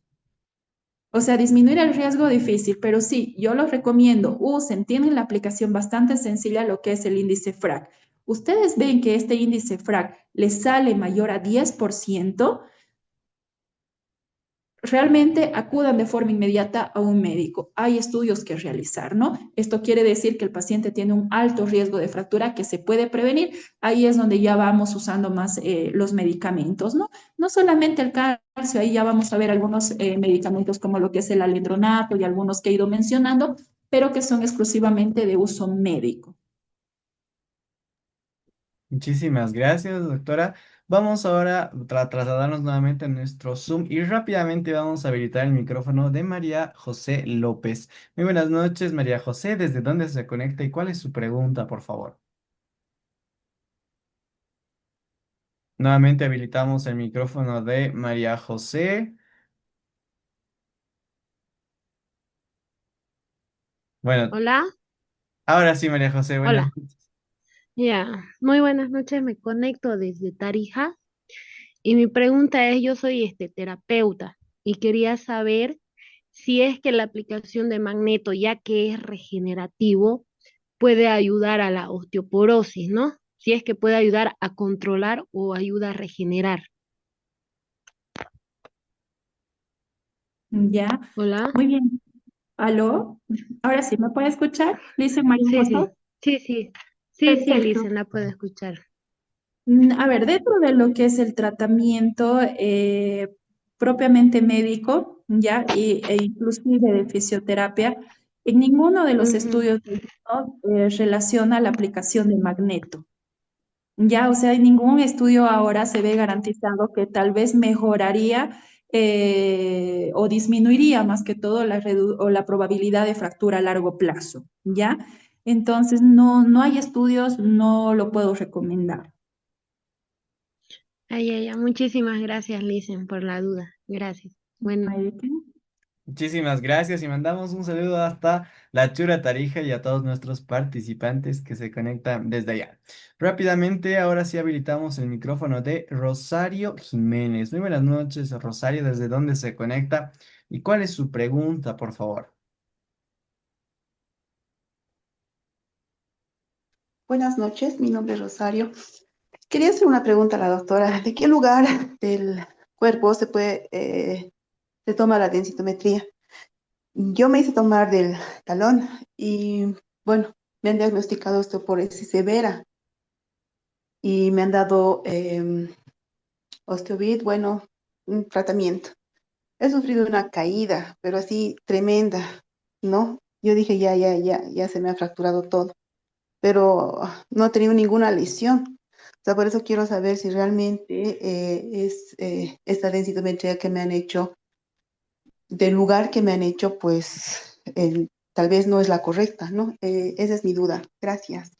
O sea, disminuir el riesgo difícil, pero sí, yo los recomiendo, usen, tienen la aplicación bastante sencilla, lo que es el índice FRAC. Ustedes ven que este índice FRAC les sale mayor a 10%, realmente acudan de forma inmediata a un médico. Hay estudios que realizar, ¿no? Esto quiere decir que el paciente tiene un alto riesgo de fractura que se puede prevenir. Ahí es donde ya vamos usando más los medicamentos, ¿no? No solamente el calcio, ahí ya vamos a ver algunos medicamentos como lo que es el alendronato y algunos que he ido mencionando, pero que son exclusivamente de uso médico. Muchísimas gracias, doctora. Vamos ahora a trasladarnos nuevamente a nuestro Zoom y rápidamente vamos a habilitar el micrófono de María José López. Muy buenas noches, María José. ¿Desde dónde se conecta y cuál es su pregunta, por favor? Nuevamente habilitamos el micrófono de María José. Bueno, Hola, ahora sí, María José, buenas hola. noches. Ya, muy buenas noches. Me conecto desde Tarija y mi pregunta es, yo soy terapeuta y quería saber si es que la aplicación de magneto, ya que es regenerativo, puede ayudar a la osteoporosis, ¿no? Si es que puede ayudar a controlar o ayuda a regenerar. Ya, Hola. muy bien. ¿Aló? Ahora sí, ¿me puede escuchar? Dice María Sí, José. sí, sí, sí, sí, sí, Perfecto. Lisa, la puedo escuchar. A ver, dentro de lo que es el tratamiento propiamente médico, ya, e inclusive de fisioterapia, en ninguno de los Ujú. estudios ¿no? Relaciona la aplicación de magneto. Ya, o sea, en ningún estudio ahora se ve garantizado que tal vez mejoraría o disminuiría más que todo o la probabilidad de fractura a largo plazo, ¿ya? Entonces, no hay estudios, no lo puedo recomendar. Ay, ay, ay, muchísimas gracias, Lisen, por la duda. Gracias. Bueno. Muchísimas gracias y mandamos un saludo hasta la Chura Tarija y a todos nuestros participantes que se conectan desde allá. Rápidamente, ahora sí habilitamos el micrófono de Rosario Jiménez. Muy buenas noches, Rosario, ¿desde dónde se conecta? ¿Y cuál es su pregunta, por favor? Buenas noches, mi nombre es Rosario. Quería hacer una pregunta a la doctora. ¿De qué lugar del cuerpo se toma la densitometría? Yo me hice tomar del talón y, bueno, me han diagnosticado osteoporosis severa y me han dado osteovid, bueno, un tratamiento. He sufrido una caída, pero así tremenda, ¿no? Yo dije, ya se me ha fracturado todo, pero no he tenido ninguna lesión. O sea, por eso quiero saber si realmente es esta densitometría que me han hecho, del lugar que me han hecho, pues tal vez no es la correcta, ¿no? Esa es mi duda. Gracias.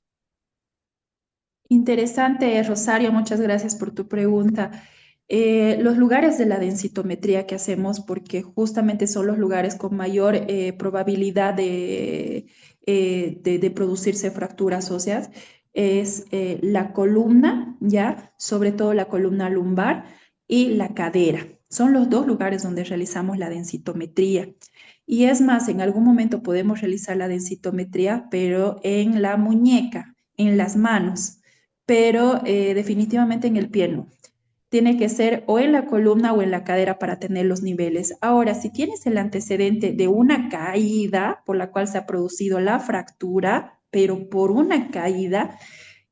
Interesante, Rosario, muchas gracias por tu pregunta. Los lugares de la densitometría que hacemos, porque justamente son los lugares con mayor probabilidad de producirse fracturas óseas, es la columna, ¿ya? Sobre todo la columna lumbar y la cadera. Son los dos lugares donde realizamos la densitometría. Y es más, en algún momento podemos realizar la densitometría, pero en la muñeca, en las manos, pero definitivamente en el pie no. Tiene que ser o en la columna o en la cadera para tener los niveles. Ahora, si tienes el antecedente de una caída por la cual se ha producido la fractura, pero por una caída,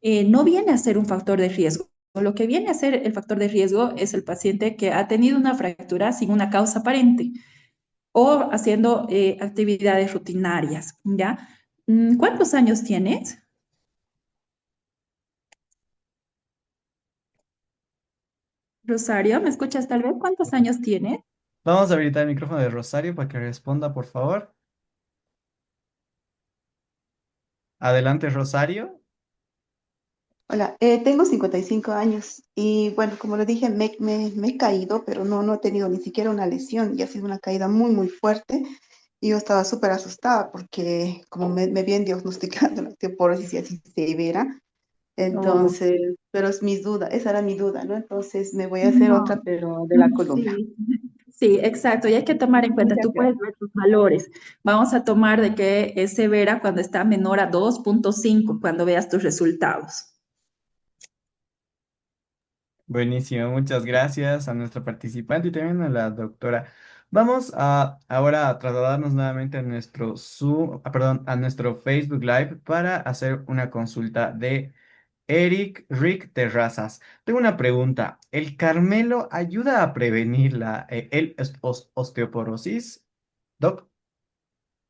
no viene a ser un factor de riesgo. Lo que viene a ser el factor de riesgo es el paciente que ha tenido una fractura sin una causa aparente o haciendo actividades rutinarias, ¿ya? ¿Cuántos años tienes? Rosario, ¿me escuchas tal vez? ¿Cuántos años tienes? Vamos a habilitar el micrófono de Rosario para que responda, por favor. Adelante, Rosario. Hola, tengo 55 años y bueno, como lo dije, me he caído, pero no he tenido ni siquiera una lesión y ha sido una caída muy, muy fuerte. Y yo estaba súper asustada porque como me habían diagnosticado la osteoporosis y así severa, Oh, entonces, pero es mi duda, esa era mi duda, ¿no? Entonces me voy a hacer otra, no, pero de la columna. sí, sí, exacto. Y hay que tomar en cuenta, Muchas tú puedes gracias. ver tus valores. Vamos a tomar de que es severa cuando está menor a 2,5 cuando veas tus resultados. Buenísimo, muchas gracias a nuestra participante y también a la doctora. Vamos a ahora a trasladarnos nuevamente a nuestro Zoom, perdón, a nuestro Facebook Live para hacer una consulta de Eric Rick Terrazas. Tengo una pregunta. ¿El Carmelo ayuda a prevenir osteoporosis? Doc.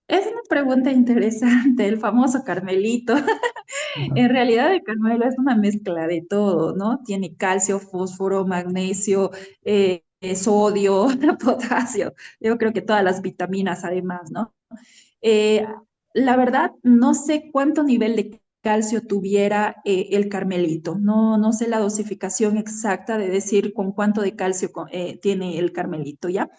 Es una pregunta interesante, el famoso Carmelito. Ajá. En realidad el Carmelo es una mezcla de todo, ¿no? Tiene calcio, fósforo, magnesio, sodio, potasio. Yo creo que todas las vitaminas además, ¿no? Eh, la verdad, no sé cuánto nivel de calcio tuviera el Carmelito. No sé la dosificación exacta de decir con cuánto de calcio tiene el Carmelito, ¿ya?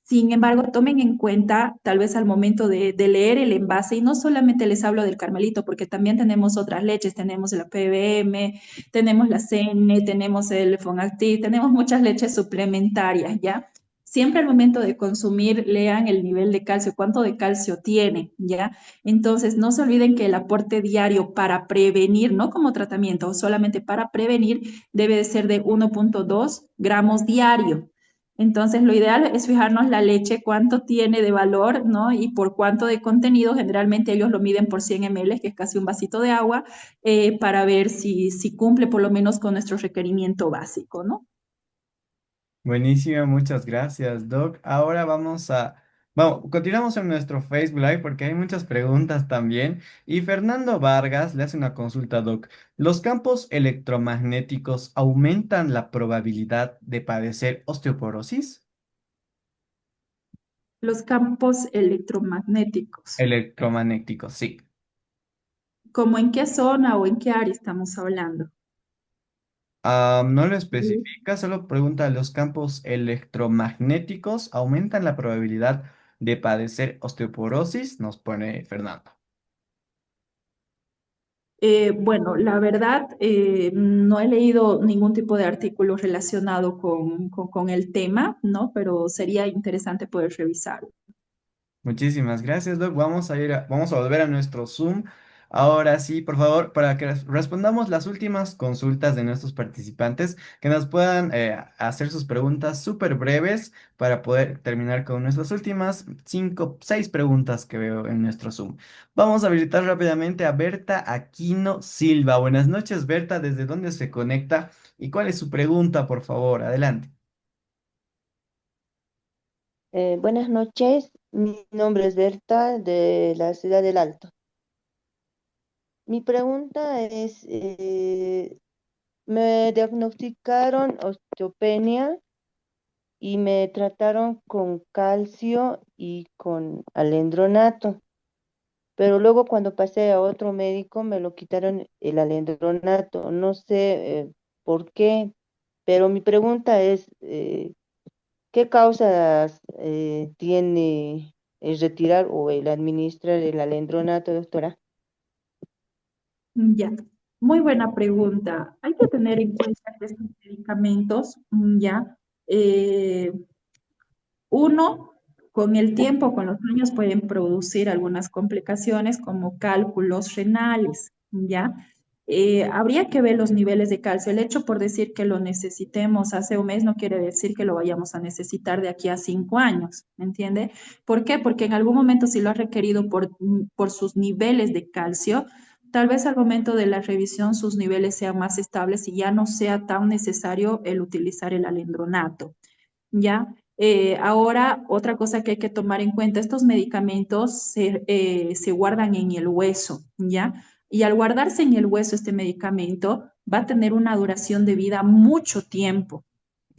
Sin embargo, tomen en cuenta, tal vez al momento de leer el envase, y no solamente les hablo del Carmelito, porque también tenemos otras leches, tenemos la PBM, tenemos la CN, tenemos el Fonactiv, tenemos muchas leches suplementarias, ¿ya? Siempre al momento de consumir, lean el nivel de calcio, cuánto de calcio tiene, ¿ya? Entonces, no se olviden que el aporte diario para prevenir, no como tratamiento, solamente para prevenir, debe de ser de 1,2 gramos diario. Entonces, lo ideal es fijarnos la leche, cuánto tiene de valor, ¿no? Y por cuánto de contenido. Generalmente ellos lo miden por 100 ml, que es casi un vasito de agua, para ver si cumple por lo menos con nuestro requerimiento básico, ¿no? Buenísimo, muchas gracias, Doc. Ahora vamos, continuamos en nuestro Facebook Live porque hay muchas preguntas también. Y Fernando Vargas le hace una consulta, a Doc. ¿Los campos electromagnéticos aumentan la probabilidad de padecer osteoporosis? Los campos electromagnéticos. Electromagnéticos, sí. ¿Cómo en qué zona o en qué área estamos hablando? No lo especifica, solo pregunta, ¿los campos electromagnéticos aumentan la probabilidad de padecer osteoporosis? Nos pone Fernando. Bueno, la verdad, no he leído ningún tipo de artículo relacionado con el tema, ¿no? Pero sería interesante poder revisarlo. Muchísimas gracias, Doc. Vamos a volver a nuestro Zoom. Ahora sí, por favor, para que respondamos las últimas consultas de nuestros participantes, que nos puedan hacer sus preguntas súper breves para poder terminar con nuestras últimas 6 preguntas que veo en nuestro Zoom. Vamos a habilitar rápidamente a Berta Aquino Silva. Buenas noches, Berta. ¿Desde dónde se conecta? ¿Y cuál es su pregunta, por favor? Adelante. Buenas noches, mi nombre es Berta de la ciudad del Alto. Mi pregunta es, me diagnosticaron osteopenia y me trataron con calcio y con alendronato, pero luego cuando pasé a otro médico me lo quitaron el alendronato. No sé por qué, pero mi pregunta es, ¿qué causas tiene el retirar o el administrar el alendronato, doctora? Ya, muy buena pregunta. Hay que tener en cuenta que estos medicamentos, ya, eh, uno, con el tiempo, con los años, pueden producir algunas complicaciones como cálculos renales, ¿ya? Habría que ver los niveles de calcio. El hecho por decir que lo necesitemos hace un mes no quiere decir que lo vayamos a necesitar de aquí a 5 años, ¿me entiende? ¿Por qué? Porque en algún momento si lo ha requerido por sus niveles de calcio, tal vez al momento de la revisión sus niveles sean más estables y ya no sea tan necesario el utilizar el alendronato. ¿Ya? Ahora, otra cosa que hay que tomar en cuenta, estos medicamentos se guardan en el hueso, ¿ya? Y al guardarse en el hueso este medicamento, va a tener una duración de vida mucho tiempo.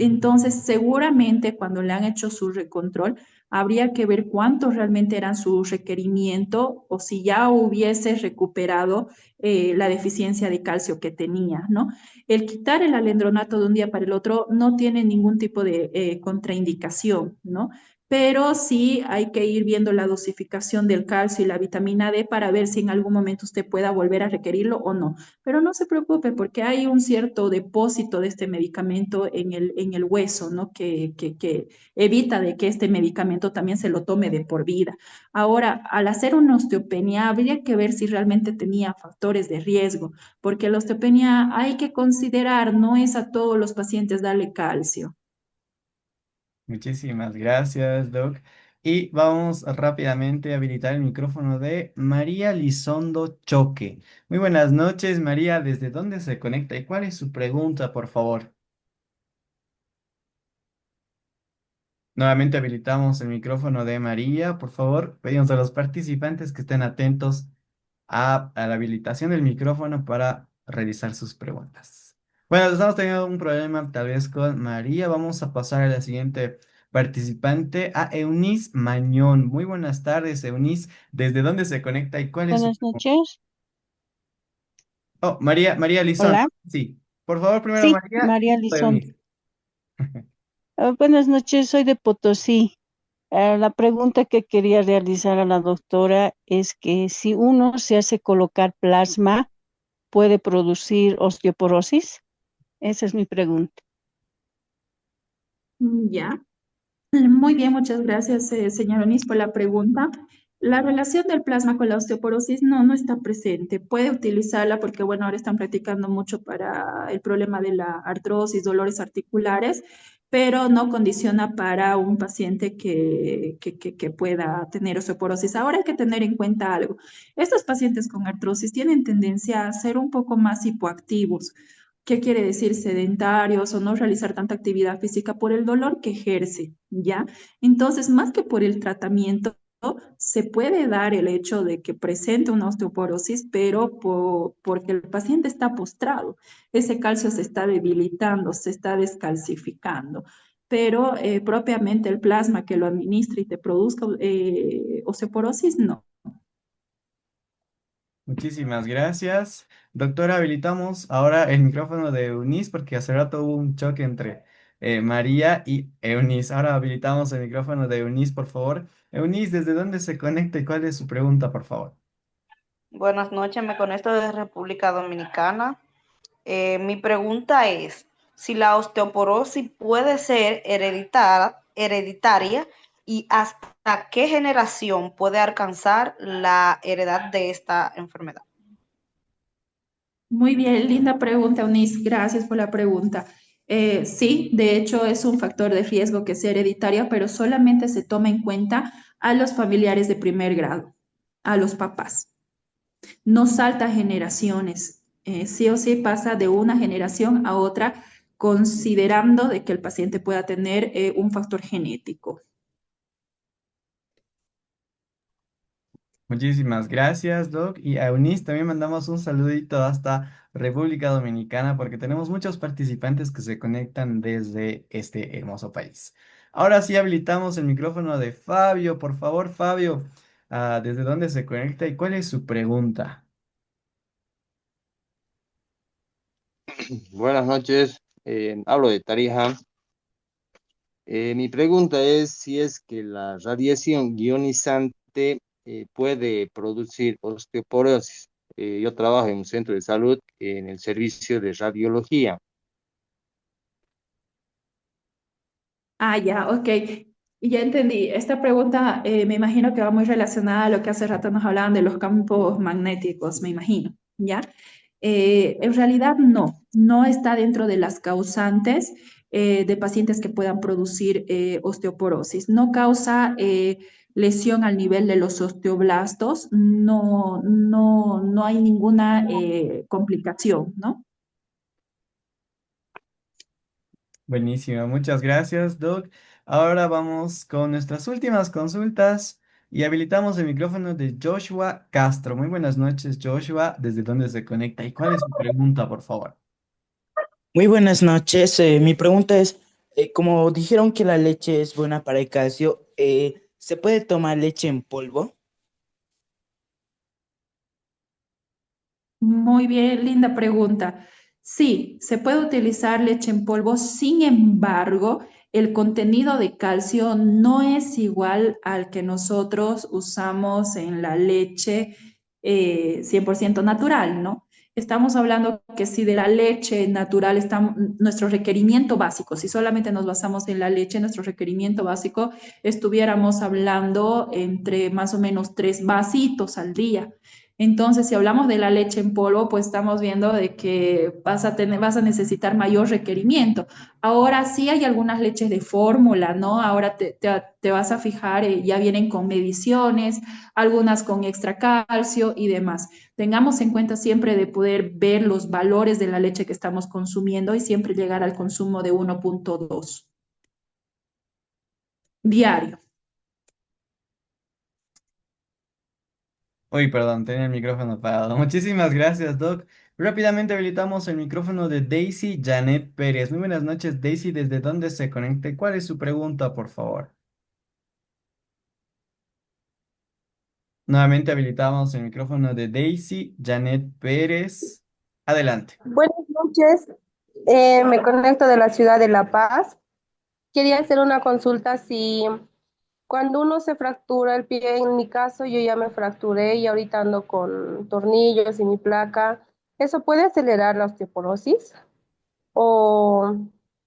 Entonces, seguramente cuando le han hecho su recontrol, habría que ver cuántos realmente eran su requerimiento o si ya hubiese recuperado la deficiencia de calcio que tenía, ¿no? El quitar el alendronato de un día para el otro no tiene ningún tipo de contraindicación, ¿no? Pero sí hay que ir viendo la dosificación del calcio y la vitamina D para ver si en algún momento usted pueda volver a requerirlo o no. Pero no se preocupe porque hay un cierto depósito de este medicamento en el hueso, ¿no? Que evita de que este medicamento también se lo tome de por vida. Ahora, al hacer una osteopenia, habría que ver si realmente tenía factores de riesgo, porque la osteopenia hay que considerar, no es a todos los pacientes darle calcio. Muchísimas gracias, Doc. Y vamos rápidamente a habilitar el micrófono de María Lizondo Choque. Muy buenas noches, María. ¿Desde dónde se conecta y cuál es su pregunta, por favor? Nuevamente habilitamos el micrófono de María. Por favor, pedimos a los participantes que estén atentos a la habilitación del micrófono para realizar sus preguntas. Bueno, estamos teniendo un problema tal vez con María. Vamos a pasar a la siguiente participante, a Eunice Mañón. Muy buenas tardes, Eunice. ¿Desde dónde se conecta y cuál es su Buenas pregunta? noches. Oh, María Lizón. Hola. Sí. Por favor, primero Sí, María y María luego Lizón. Eunice. Buenas noches, soy de Potosí. La pregunta que quería realizar a la doctora es que si uno se hace colocar plasma, ¿puede producir osteoporosis? Esa es mi pregunta. Ya. Muy bien, muchas gracias, señor Onis, por la pregunta. La relación del plasma con la osteoporosis no está presente. Puede utilizarla porque, bueno, ahora están practicando mucho para el problema de la artrosis, dolores articulares, pero no condiciona para un paciente que pueda tener osteoporosis. Ahora hay que tener en cuenta algo. Estos pacientes con artrosis tienen tendencia a ser un poco más hipoactivos. ¿Qué quiere decir sedentarios o no realizar tanta actividad física por el dolor que ejerce? ¿Ya? Entonces, más que por el tratamiento, se puede dar el hecho de que presente una osteoporosis, pero porque el paciente está postrado. Ese calcio se está debilitando, se está descalcificando. Pero propiamente el plasma que lo administra y te produzca osteoporosis, no. Muchísimas gracias. Doctora, habilitamos ahora el micrófono de Eunice porque hace rato hubo un choque entre María y Eunice. Ahora habilitamos el micrófono de Eunice, por favor. Eunice, ¿desde dónde se conecta y cuál es su pregunta, por favor? Buenas noches, me conecto desde República Dominicana. Mi pregunta es si la osteoporosis puede ser hereditaria y hasta qué generación puede alcanzar la heredad de esta enfermedad. Muy bien, linda pregunta, Eunice. Gracias por la pregunta. Sí, de hecho es un factor de riesgo que sea hereditaria, pero solamente se toma en cuenta a los familiares de primer grado, a los papás. No salta generaciones. Sí o sí pasa de una generación a otra, considerando de que el paciente pueda tener un factor genético. Muchísimas gracias, Doc. Y a Eunice también mandamos un saludito hasta República Dominicana porque tenemos muchos participantes que se conectan desde este hermoso país. Ahora sí habilitamos el micrófono de Fabio. Por favor, Fabio, ¿desde dónde se conecta y cuál es su pregunta? Buenas noches, hablo de Tarija. Mi pregunta es si es que la radiación ionizante puede producir osteoporosis. Yo trabajo en un centro de salud en el servicio de radiología. Ah, ya, ok. Ya entendí. Esta pregunta me imagino que va muy relacionada a lo que hace rato nos hablaban de los campos magnéticos, me imagino, ¿ya? En realidad no está dentro de las causantes de pacientes que puedan producir osteoporosis. No causa lesión al nivel de los osteoblastos, no hay ninguna complicación, ¿no? Buenísimo, muchas gracias, Doc. Ahora vamos con nuestras últimas consultas y habilitamos el micrófono de Joshua Castro. Muy buenas noches, Joshua. ¿Desde dónde se conecta y cuál es su pregunta, por favor? Muy buenas noches. Mi pregunta es, Como dijeron que la leche es buena para el calcio, ¿se puede tomar leche en polvo? Muy bien, linda pregunta. Sí, se puede utilizar leche en polvo, sin embargo, el contenido de calcio no es igual al que nosotros usamos en la leche 100% natural, ¿no? Estamos hablando que si de la leche natural está nuestro requerimiento básico, si solamente nos basamos en la leche, nuestro requerimiento básico, estuviéramos hablando entre más o menos 3 vasitos al día. Entonces, si hablamos de la leche en polvo, pues estamos viendo de que vas a necesitar mayor requerimiento. Ahora sí hay algunas leches de fórmula, ¿no? Ahora te vas a fijar, ya vienen con mediciones, algunas con extra calcio y demás. Tengamos en cuenta siempre de poder ver los valores de la leche que estamos consumiendo y siempre llegar al consumo de 1,2 diario. Uy, perdón, tenía el micrófono apagado. Muchísimas gracias, Doc. Rápidamente habilitamos el micrófono de Daisy Janet Pérez. Muy buenas noches, Daisy. ¿Desde dónde se conecte? ¿Cuál es su pregunta, por favor? Nuevamente habilitamos el micrófono de Daisy Janet Pérez. Adelante. Buenas noches, me conecto de la ciudad de La Paz. Quería hacer una consulta si cuando uno se fractura el pie, en mi caso yo ya me fracturé y ahorita ando con tornillos y mi placa, ¿eso puede acelerar la osteoporosis? ¿O,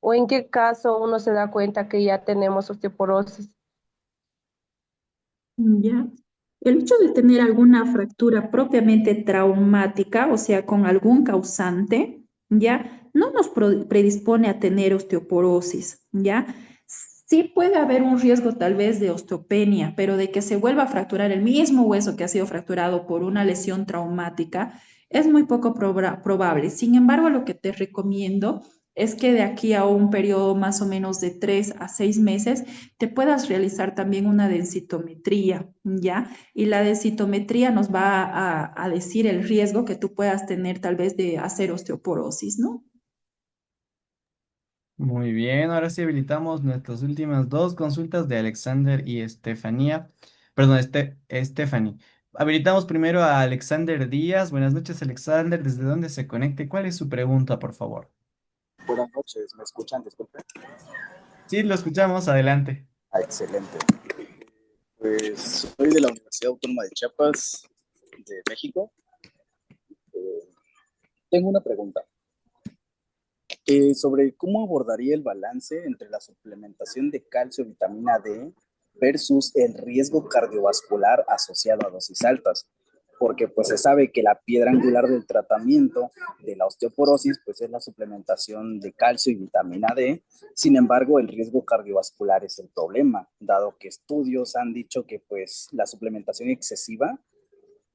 o en qué caso uno se da cuenta que ya tenemos osteoporosis? Ya. El hecho de tener alguna fractura propiamente traumática, o sea, con algún causante, ya, no nos predispone a tener osteoporosis, ya. Sí puede haber un riesgo tal vez de osteopenia, pero de que se vuelva a fracturar el mismo hueso que ha sido fracturado por una lesión traumática es muy poco probable. Sin embargo, lo que te recomiendo es que de aquí a un periodo más o menos de 3 a 6 meses te puedas realizar también una densitometría, ¿ya? Y la densitometría nos va a decir el riesgo que tú puedas tener tal vez de hacer osteoporosis, ¿no? Muy bien, ahora sí habilitamos nuestras últimas dos consultas de Alexander y Estefanía. Perdón, Stephanie. Habilitamos primero a Alexander Díaz. Buenas noches, Alexander. ¿Desde dónde se conecte? ¿Cuál es su pregunta, por favor? Buenas noches, ¿me escuchan? Disculpe. Sí, lo escuchamos. Adelante. Ah, excelente. Pues soy de la Universidad Autónoma de Chiapas, de México. Eh, Tengo una pregunta sobre cómo abordaría el balance entre la suplementación de calcio y vitamina D versus el riesgo cardiovascular asociado a dosis altas, porque pues se sabe que la piedra angular del tratamiento de la osteoporosis pues es la suplementación de calcio y vitamina D. Sin embargo, el riesgo cardiovascular es el problema, dado que estudios han dicho que pues la suplementación excesiva,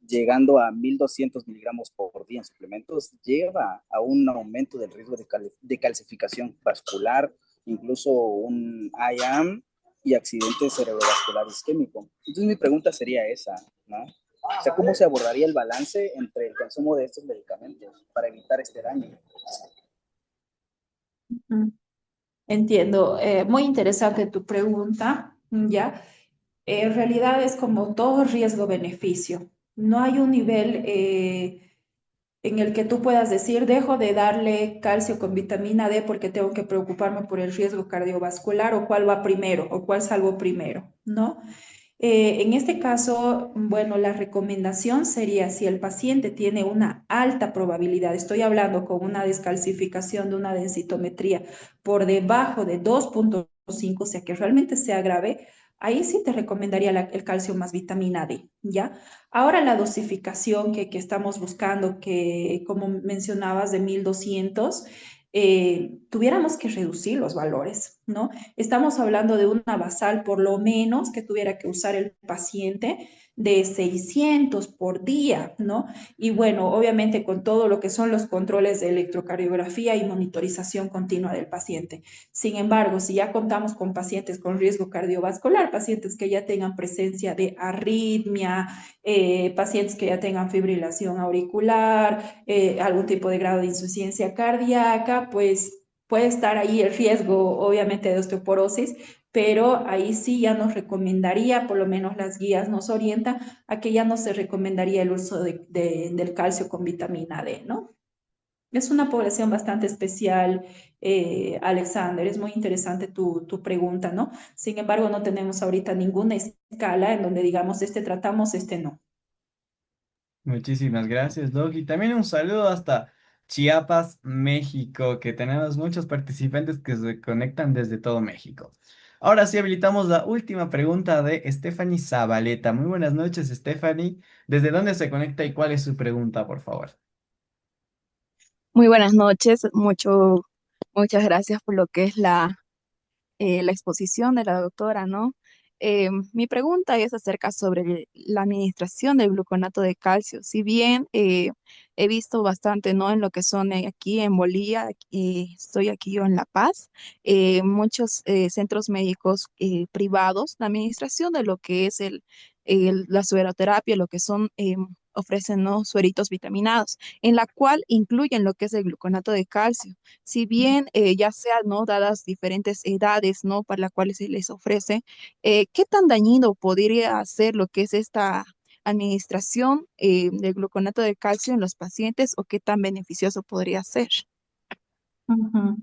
llegando a 1.200 miligramos por día en suplementos, lleva a un aumento del riesgo de calcificación vascular, incluso un IAM y accidente cerebrovascular isquémico. Entonces mi pregunta sería esa, ¿no? O sea, ¿cómo se abordaría el balance entre el consumo de estos medicamentos para evitar este daño? Mm, Entiendo. Muy interesante tu pregunta, ¿ya? En realidad es como todo riesgo-beneficio. No hay un nivel en el que tú puedas decir, dejo de darle calcio con vitamina D porque tengo que preocuparme por el riesgo cardiovascular o cuál va primero o cuál salvo primero, ¿no? En este caso, bueno, la recomendación sería si el paciente tiene una alta probabilidad, estoy hablando con una descalcificación de una densitometría por debajo de 2,5, o sea que realmente sea grave, ahí sí te recomendaría el calcio más vitamina D, ¿ya? Ahora la dosificación que estamos buscando, que como mencionabas de 1,200, tuviéramos que reducir los valores, ¿no? Estamos hablando de una basal por lo menos que tuviera que usar el paciente de 600 por día, ¿no? Y bueno, obviamente con todo lo que son los controles de electrocardiografía y monitorización continua del paciente. Sin embargo, si ya contamos con pacientes con riesgo cardiovascular, pacientes que ya tengan presencia de arritmia, pacientes que ya tengan fibrilación auricular, algún tipo de grado de insuficiencia cardíaca, pues puede estar ahí el riesgo, obviamente, de osteoporosis, pero ahí sí ya nos recomendaría, por lo menos las guías nos orientan a que ya no se recomendaría el uso del calcio con vitamina D, ¿no? Es una población bastante especial, Alexander. Es muy interesante tu pregunta, ¿no? Sin embargo, no tenemos ahorita ninguna escala en donde digamos, este tratamos, este no. Muchísimas gracias, Doc. Y también un saludo hasta Chiapas, México, que tenemos muchos participantes que se conectan desde todo México. Ahora sí, habilitamos la última pregunta de Stephanie Zabaleta. Muy buenas noches, Stephanie. ¿Desde dónde se conecta y cuál es su pregunta, por favor? Muy buenas noches, muchas gracias por lo que es la exposición de la doctora, ¿no? Mi pregunta es acerca sobre la administración del gluconato de calcio. Si bien he visto bastante, ¿no? En lo que son aquí en Bolivia, estoy aquí yo en La Paz, muchos centros médicos privados, la administración de lo que es la sueroterapia, lo que son ofrecen, ¿no? Sueritos vitaminados, en la cual incluyen lo que es el gluconato de calcio. Si bien ya sea, ¿no? Dadas diferentes edades, ¿no? Para las cuales se les ofrece, ¿qué tan dañino podría ser lo que es esta administración del gluconato de calcio en los pacientes o qué tan beneficioso podría ser? Ujú.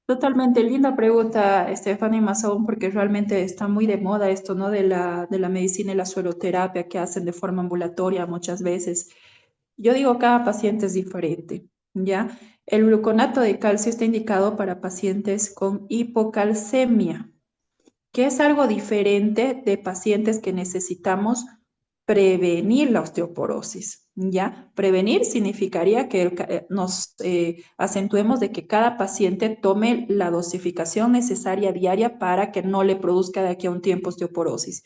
Totalmente linda pregunta, Stephanie, más aún porque realmente está muy de moda esto, ¿no? De la medicina y la sueroterapia que hacen de forma ambulatoria muchas veces. Yo digo, cada paciente es diferente, ¿ya? El gluconato de calcio está indicado para pacientes con hipocalcemia, que es algo diferente de pacientes que necesitamos prevenir la osteoporosis, ¿ya? Prevenir significaría que nos acentuemos de que cada paciente tome la dosificación necesaria diaria para que no le produzca de aquí a un tiempo osteoporosis.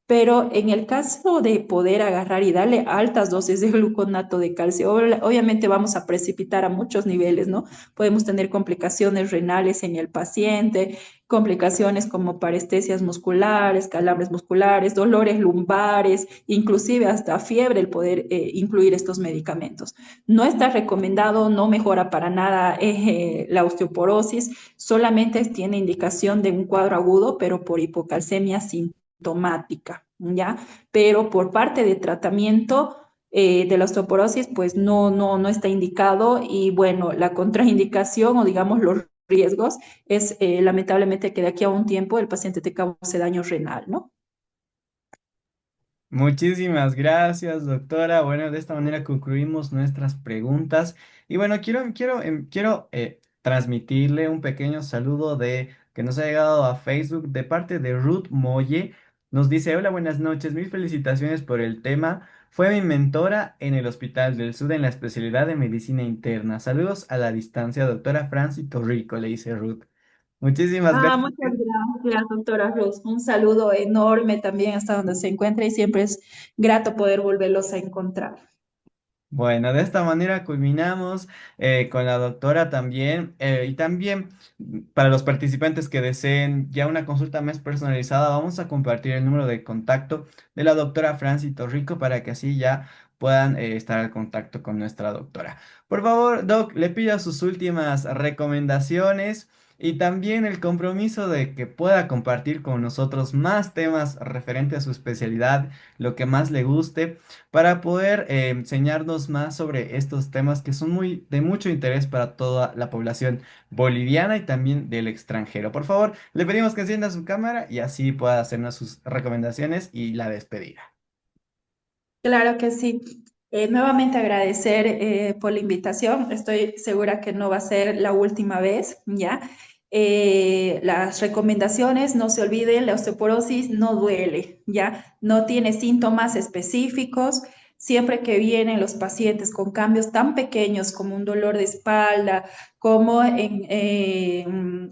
Pero en el caso de poder agarrar y darle altas dosis de gluconato de calcio, obviamente vamos a precipitar a muchos niveles, ¿no? Podemos tener complicaciones renales en el paciente, complicaciones como parestesias musculares, calambres musculares, dolores lumbares, inclusive hasta fiebre, el poder incluir estos medicamentos. No está recomendado, no mejora para nada la osteoporosis, solamente tiene indicación de un cuadro agudo, pero por hipocalcemia sintomática, ¿ya? Pero por parte de tratamiento de la osteoporosis, pues no está indicado y bueno, la contraindicación o digamos los riesgos es lamentablemente que de aquí a un tiempo el paciente te cause daño renal, ¿no? Muchísimas gracias, doctora. Bueno, de esta manera concluimos nuestras preguntas. Y bueno, quiero transmitirle un pequeño saludo que nos ha llegado a Facebook de parte de Ruth Molle. Nos dice, hola, buenas noches, mil felicitaciones por el tema. Fue mi mentora en el Hospital del Sur en la especialidad de medicina interna. Saludos a la distancia, doctora Francis Torrico, le dice Ruth. Muchísimas Ah, gracias. muchas gracias, doctora Rose. Un saludo enorme también hasta donde se encuentra y siempre es grato poder volverlos a encontrar. Bueno, de esta manera culminamos con la doctora también y también para los participantes que deseen ya una consulta más personalizada, vamos a compartir el número de contacto de la doctora Franci Torrico para que así ya puedan estar al contacto con nuestra doctora. Por favor, Doc, le pido sus últimas recomendaciones y también el compromiso de que pueda compartir con nosotros más temas referentes a su especialidad, lo que más le guste para poder enseñarnos más sobre estos temas que son de mucho interés para toda la población boliviana y también del extranjero. Por favor, le pedimos que encienda su cámara y así pueda hacernos sus recomendaciones y la despedida. Claro que sí. Nuevamente agradecer por la invitación. Estoy segura que no va a ser la última vez, ¿ya? Las recomendaciones, no se olviden, la osteoporosis no duele, ¿ya? No tiene síntomas específicos. Siempre que vienen los pacientes con cambios tan pequeños como un dolor de espalda, como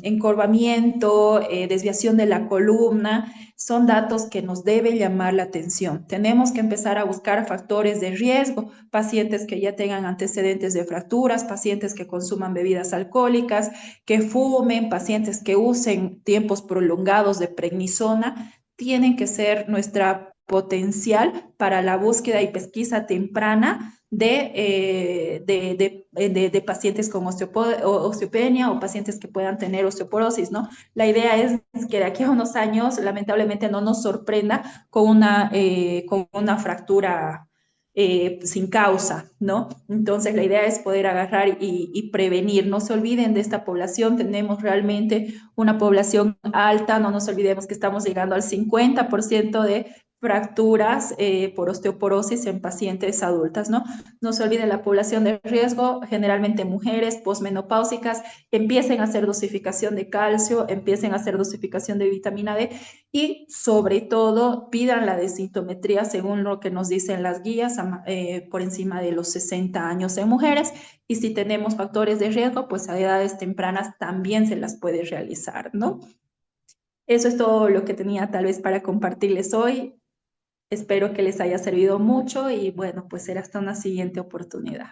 encorvamiento, desviación de la columna, son datos que nos deben llamar la atención. Tenemos que empezar a buscar factores de riesgo, pacientes que ya tengan antecedentes de fracturas, pacientes que consuman bebidas alcohólicas, que fumen, pacientes que usen tiempos prolongados de prednisona, tienen que ser nuestra potencial para la búsqueda y pesquisa temprana de pacientes con osteopenia o pacientes que puedan tener osteoporosis, ¿no? La idea es que de aquí a unos años, lamentablemente, no nos sorprenda con una fractura sin causa, ¿no? Entonces la idea es poder agarrar y prevenir. No se olviden de esta población, tenemos realmente una población alta, no nos olvidemos que estamos llegando al 50% de fracturas por osteoporosis en pacientes adultas, ¿no? No se olviden la población de riesgo, generalmente mujeres posmenopáusicas, empiecen a hacer dosificación de calcio, empiecen a hacer dosificación de vitamina D y sobre todo pidan la densitometría según lo que nos dicen las guías por encima de los 60 años en mujeres y si tenemos factores de riesgo, pues a edades tempranas también se las puede realizar, ¿no? Eso es todo lo que tenía tal vez para compartirles hoy. Espero que les haya servido mucho y bueno, pues será hasta una siguiente oportunidad.